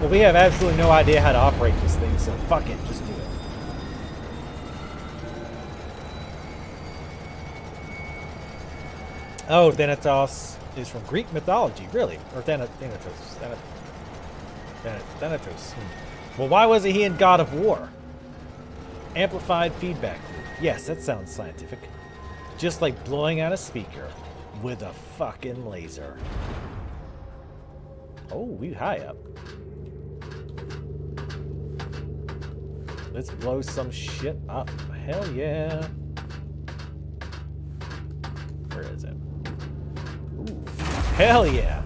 Speaker 1: Well, we have absolutely no idea how to operate this thing, so fuck it, just do it. Oh, Thanatos is from Greek mythology, really? Or Thanatos. Thanatos. Well, why wasn't he in God of War? Amplified feedback loop. Yes, that sounds scientific. Just like blowing out a speaker with a fucking laser. Oh, we high up. Let's blow some shit up. Hell yeah. Where is it? Ooh. Hell yeah.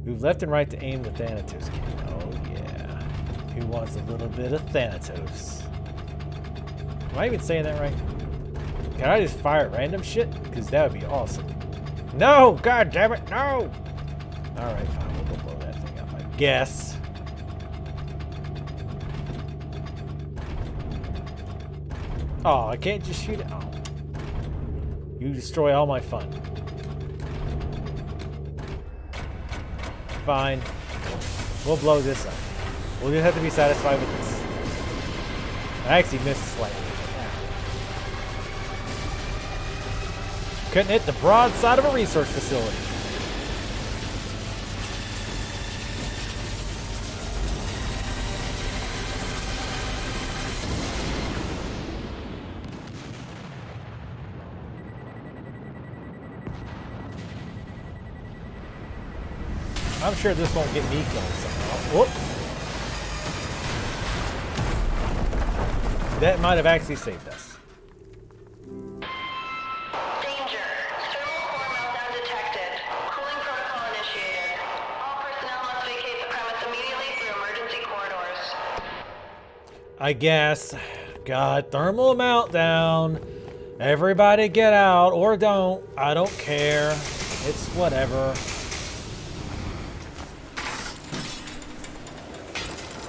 Speaker 1: Move left and right to aim the Thanatos cannon. Oh yeah. Who wants a little bit of Thanatos? Am I even saying that right? Can I just fire random shit? Because that would be awesome. No! God damn it, no! Alright, fine. We'll go blow that thing up, I guess. Oh, I can't just shoot it. Oh. You destroy all my fun. Fine. We'll blow this up. We'll just have to be satisfied with this. I actually missed slightly. Couldn't hit the broad side of a research facility. I'm sure this won't get me killed somehow. Whoop. That might have actually saved us.
Speaker 4: Danger. Thermal core meltdown detected. Cooling protocol initiated. All personnel must vacate the premise immediately through emergency corridors.
Speaker 1: I guess. God, thermal meltdown. Everybody get out or don't. I don't care. It's whatever.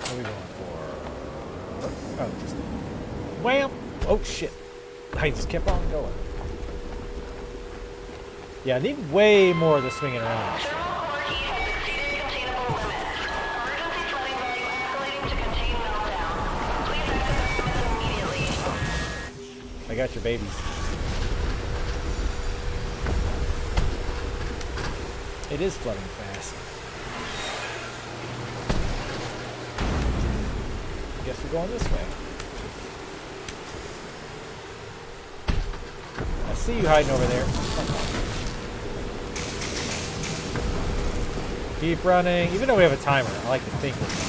Speaker 1: What are we going for? Oh, just wham! Oh shit! I just kept on going. Yeah, I need way more of the swinging around.
Speaker 4: Thermal core heat has exceeded containable limits. Emergency flooding volume escalating to contain meltdown. Please exit the premise immediately.
Speaker 1: I got your babies. It is flooding fast. Guess we're going this way. I see you hiding over there. Keep running. Even though we have a timer, I like to think we're fine.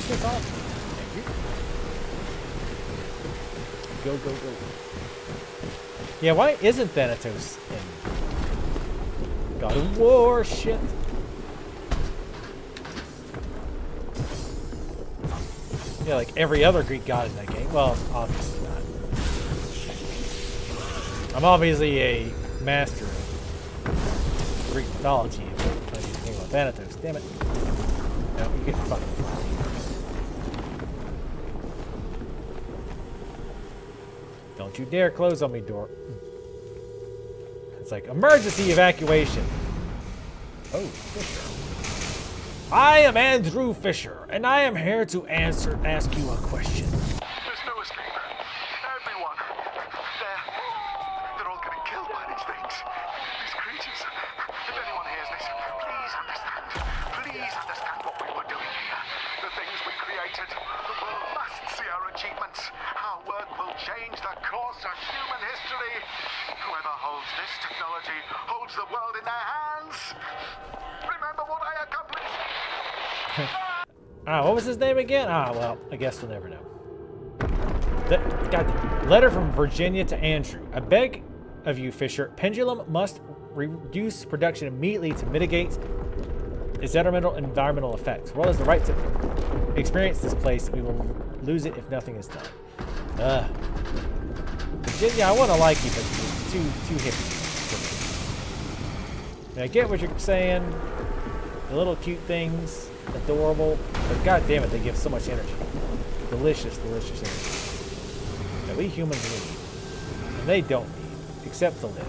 Speaker 1: Take off. Thank you. Go, go, go. Yeah, why isn't Thanatos in God of War shit? Yeah, like every other Greek god in that game. Well, obviously not. I'm obviously a master of Greek mythology. But I need to think about Thanatos. Damn it. No, you get fucking fly. Don't you dare close on me, door. It's like emergency evacuation. Oh, Fisher. I am Andrew Fisher, and I am here to ask you a question.
Speaker 2: There's no escape. Everyone. They're all getting killed by these things. These creatures. If anyone hears this, please understand. Please understand what we were doing here. The things we created. The world must see our achievements. Our work will change the course of human history. Whoever holds this technology holds the world in their hands. Remember what I accomplished?
Speaker 1: What was his name again? Well, I guess we'll never know. God, letter from Virginia to Andrew. I beg of you, Fisher. Pendulum must reduce production immediately to mitigate its detrimental environmental effects. World has the right to experience this place. We will lose it if nothing is done. Virginia, I want to like you, but you're too hippie. I mean, I get what you're saying. The little cute things, adorable, but god damn it, they give so much energy. Delicious, delicious energy that we humans need, and they don't need, except to live.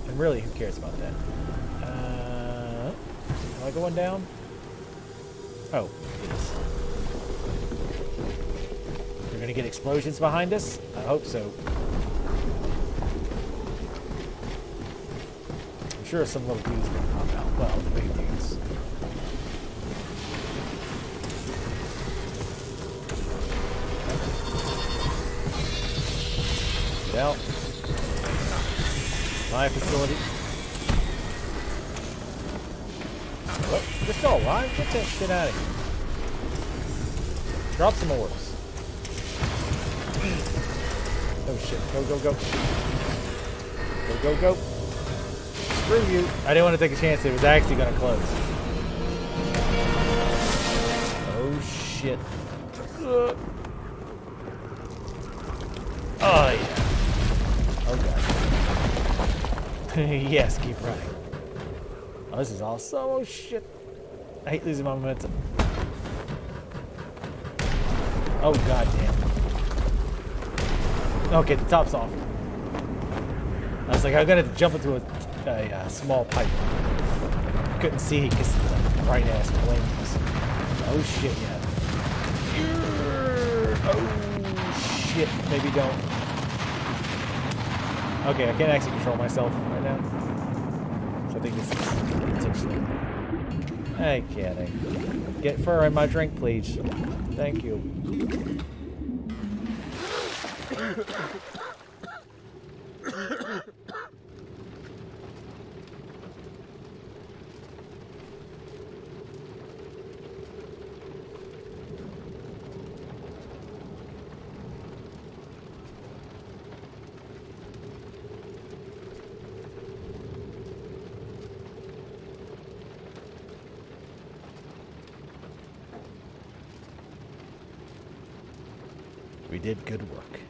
Speaker 1: And really, who cares about that? Am I going down? Oh, it is. We're gonna get explosions behind us? I hope so. I'm sure some little dudes are gonna pop out. Well, the big dudes. Get out. My facility. What? You're still alive? Get that shit out of here. Drop some orbs. Oh shit. Go, go, go. Go, go, go. Screw you. I didn't want to take a chance. It was actually going to close. Oh shit. Oh yeah. Oh god. Yes, keep running. Oh, this is awesome. Oh shit. I hate losing my momentum. Oh god damn. Okay, the top's off. I was like, I'm gonna have to jump into a small pipe. Couldn't see because of the bright ass flames. Oh shit, yeah. Oh shit, maybe don't. Okay, I can't actually control myself right now. So I think this is potentially. Hey, kidding. Get fur in my drink, please. Thank you. We did good work.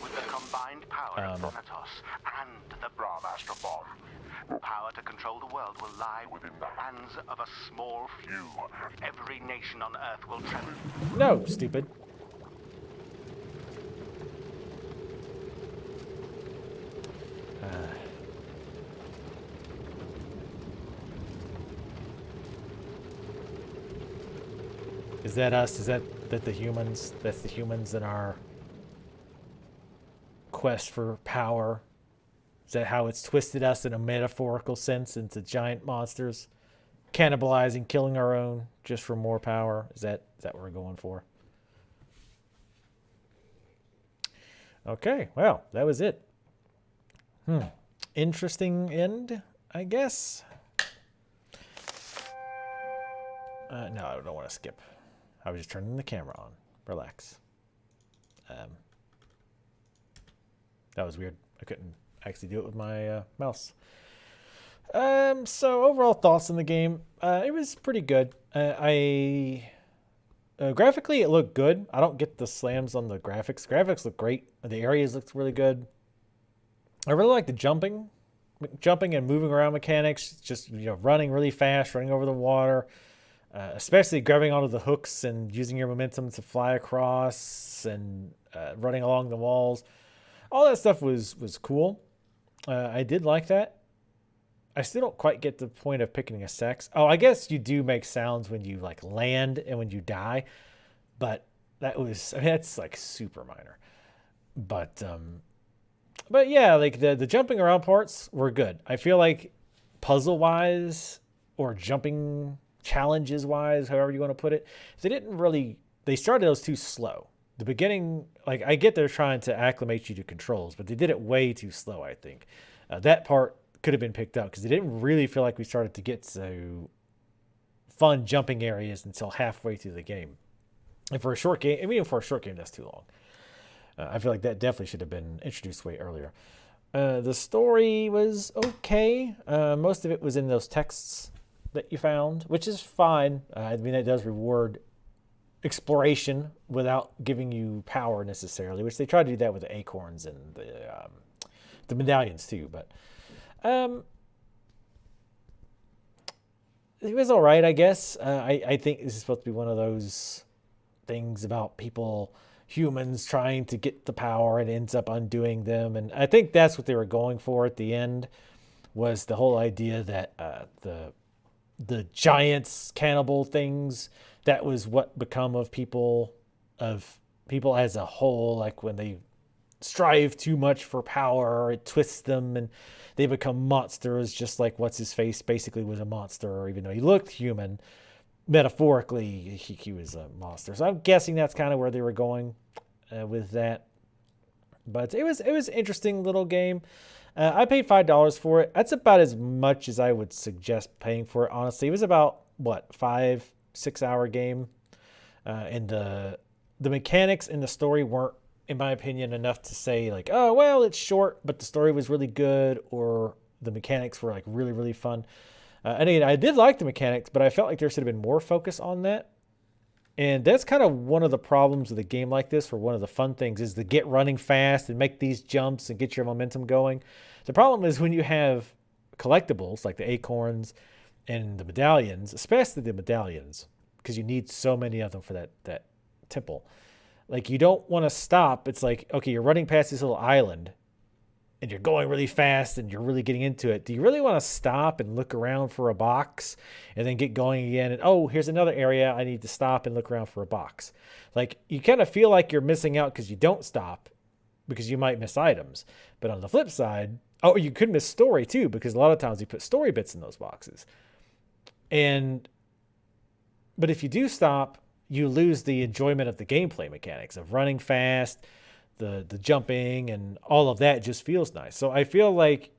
Speaker 2: With the combined power of Thanatos and the Brahmastra bomb, power to control the world will lie within the hands of a small few. Every nation on Earth will tremble.
Speaker 1: No, stupid. Is that us? Is that the humans? That's the humans in our quest for power? Is that how it's twisted us in a metaphorical sense into giant monsters? Cannibalizing, killing our own just for more power? Is that what we're going for? Okay, well, that was it. Interesting end, I guess. No, I don't want to skip. I was just turning the camera on. Relax. That was weird. I couldn't actually do it with my mouse. So overall thoughts on the game. It was pretty good. Graphically, it looked good. I don't get the slams on the graphics. Graphics look great. The areas looked really good. I really like the jumping and moving around mechanics. Just running really fast, running over the water. Especially grabbing onto the hooks and using your momentum to fly across and running along the walls. All that stuff was cool. I did like that. I still don't quite get the point of picking a sex. Oh, I guess you do make sounds when you land and when you die, but that's like super minor. But yeah, like the jumping around parts were good. I feel like puzzle wise or jumping challenges wise, however you want to put it, they started those too slow. the beginning, like I get they're trying to acclimate you to controls, but they did it way too slow. I think that part could have been picked up because it didn't really feel like we started to get to fun jumping areas until halfway through the game. And for a short game, I mean, for a short game, that's too long. I feel like that definitely should have been introduced way earlier. The story was okay. Most of it was in those texts that you found, which is fine. I mean, it does reward exploration without giving you power necessarily, which they try to do that with the acorns and the medallions too. But it was all right, I guess. I think this is supposed to be one of those things about people, humans trying to get the power and ends up undoing them. And I think that's what they were going for at the end, was the whole idea that the giants, cannibal things, that was what become of people as a whole. Like when they strive too much for power, it twists them and they become monsters, just like what's his face basically was a monster, even though he looked human. Metaphorically, he was a monster. So I'm guessing that's kind of where they were going with that. But it was an interesting little game. I paid $5 for it. That's about as much as I would suggest paying for it, honestly. It was about, 5-6 hour game. And the mechanics in the story weren't, in my opinion, enough to say like, oh, well, it's short, but the story was really good, or the mechanics were like really, really fun. And again, I did like the mechanics, but I felt like there should have been more focus on that. And that's kind of one of the problems with a game like this, or one of the fun things, is to get running fast and make these jumps and get your momentum going. The problem is when you have collectibles like the acorns and the medallions, especially the medallions, because you need so many of them for that temple. Like, you don't want to stop. It's like, okay, you're running past this little island and you're going really fast and you're really getting into it. Do you really want to stop and look around for a box and then get going again? And, oh, here's another area. I need to stop and look around for a box. Like, you kind of feel like you're missing out because you don't stop, because you might miss items. But on the flip side, oh, you could miss story too, because a lot of times you put story bits in those boxes. But if you do stop, you lose the enjoyment of the gameplay mechanics of running fast, the jumping, and all of that just feels nice. So I feel like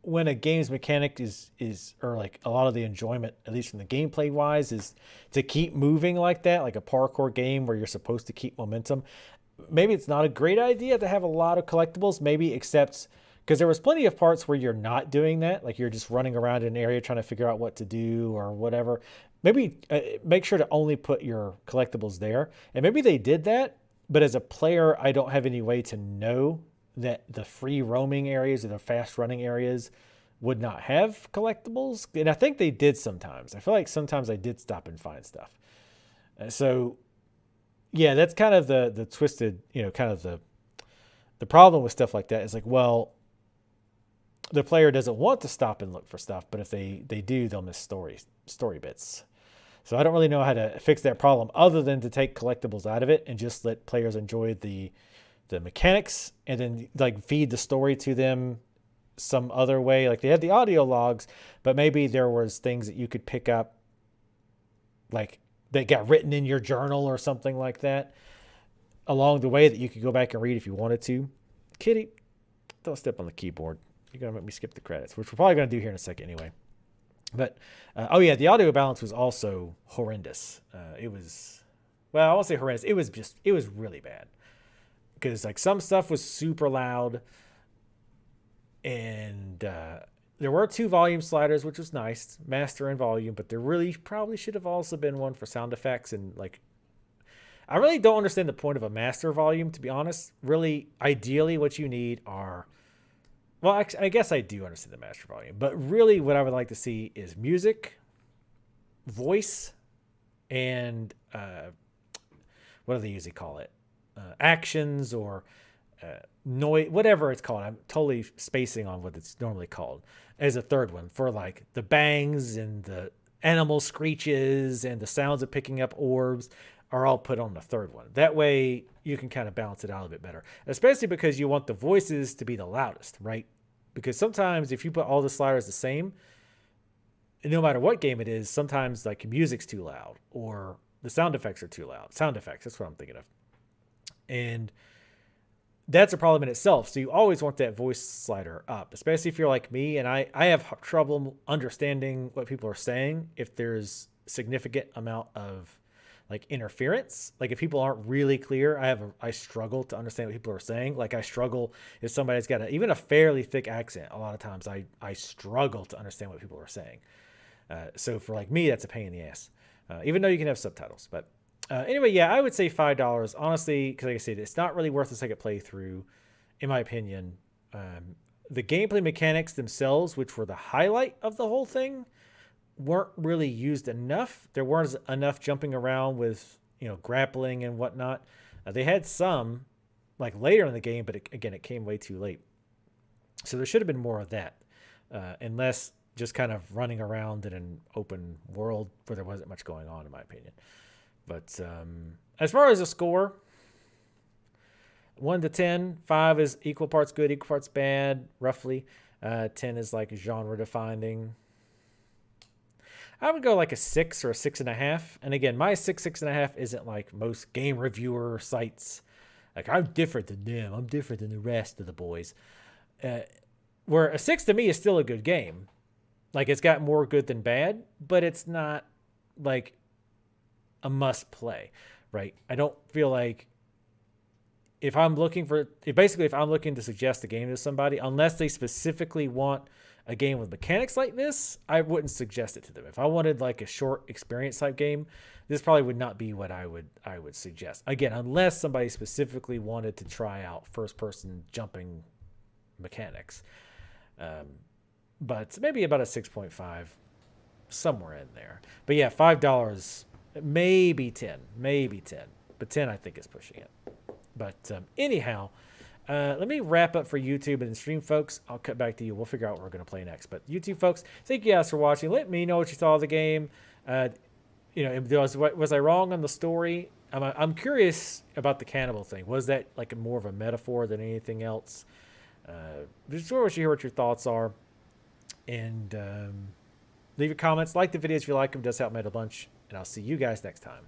Speaker 1: when a game's mechanic is or like a lot of the enjoyment, at least from the gameplay wise, is to keep moving like that, like a parkour game where you're supposed to keep momentum, maybe it's not a great idea to have a lot of collectibles, maybe, except because there was plenty of parts where you're not doing that, like you're just running around in an area trying to figure out what to do or whatever. Maybe make sure to only put your collectibles there. And maybe they did that, but as a player, I don't have any way to know that the free roaming areas or the fast running areas would not have collectibles. And I think they did sometimes. I feel like sometimes I did stop and find stuff. So yeah, that's kind of the twisted, kind of the problem with stuff like that is like, well, the player doesn't want to stop and look for stuff, but if they do, they'll miss story bits. So I don't really know how to fix that problem other than to take collectibles out of it and just let players enjoy the mechanics, and then like feed the story to them some other way. Like they had the audio logs, but maybe there was things that you could pick up, like that got written in your journal or something like that along the way that you could go back and read if you wanted to. Kitty, don't step on the keyboard. You're going to make me skip the credits, which we're probably going to do here in a second anyway. But, the audio balance was also horrendous. It was, well, I won't say horrendous. It was really bad. Because, like, some stuff was super loud. And there were 2 volume sliders, which was nice, master and volume. But there really probably should have also been one for sound effects. And, like, I really don't understand the point of a master volume, to be honest. Really, ideally, what you need are... Well, I guess I do understand the master volume, but really what I would like to see is music, voice, and what do they usually call it? Actions or noise, whatever it's called. I'm totally spacing on what it's normally called as a third one, for like the bangs and the animal screeches and the sounds of picking up orbs are all put on the third one. That way you can kind of balance it out a bit better, especially because you want the voices to be the loudest, right? Because sometimes if you put all the sliders the same, no matter what game it is, sometimes like music's too loud or The sound effects are too loud. Sound effects, that's what I'm thinking of. And that's a problem in itself. So you always want that voice slider up, especially if you're like me. And I have trouble understanding what people are saying if there's significant amount of like interference. Like if people aren't really clear, I struggle to understand what people are saying. Like I struggle if somebody's got even a fairly thick accent. A lot of times I struggle to understand what people are saying. So for like me, that's a pain in the ass, even though you can have subtitles. But anyway, yeah, I would say $5, honestly, because like I said, it's not really worth a second playthrough, in my opinion. The gameplay mechanics themselves, which were the highlight of the whole thing, weren't really used enough. There weren't enough jumping around with, grappling and whatnot. They had some, like later in the game, but again, it came way too late. So there should have been more of that, and less just kind of running around in an open world where there wasn't much going on, in my opinion. But as far as a score, 1 to 10, 5 is equal parts good, equal parts bad, roughly. 10 is like genre defining. I would go like a 6 or a 6.5. And again, my 6.5 isn't like most game reviewer sites. Like I'm different than them. I'm different than the rest of the boys. Where a 6 to me is still a good game. Like it's got more good than bad, but it's not like a must play, right? I don't feel like if I'm looking to suggest a game to somebody, unless they specifically want a game with mechanics like this, I wouldn't suggest it to them. If I wanted like a short experience type game, this probably would not be what I would suggest. Again, unless somebody specifically wanted to try out first person jumping mechanics. But maybe about a 6.5, somewhere in there. But yeah, $5, maybe 10, but 10 I think is pushing it. But anyhow, let me wrap up for YouTube and stream folks. I'll cut back to you. We'll figure out what we're going to play next. But YouTube folks, thank you guys for watching. Let me know what you thought of the game. Was I wrong on the story? I'm curious about the cannibal thing. Was that like more of a metaphor than anything else? Just want to hear what your thoughts are. And leave your comments. Like the videos if you like them. It does help me out a bunch. And I'll see you guys next time.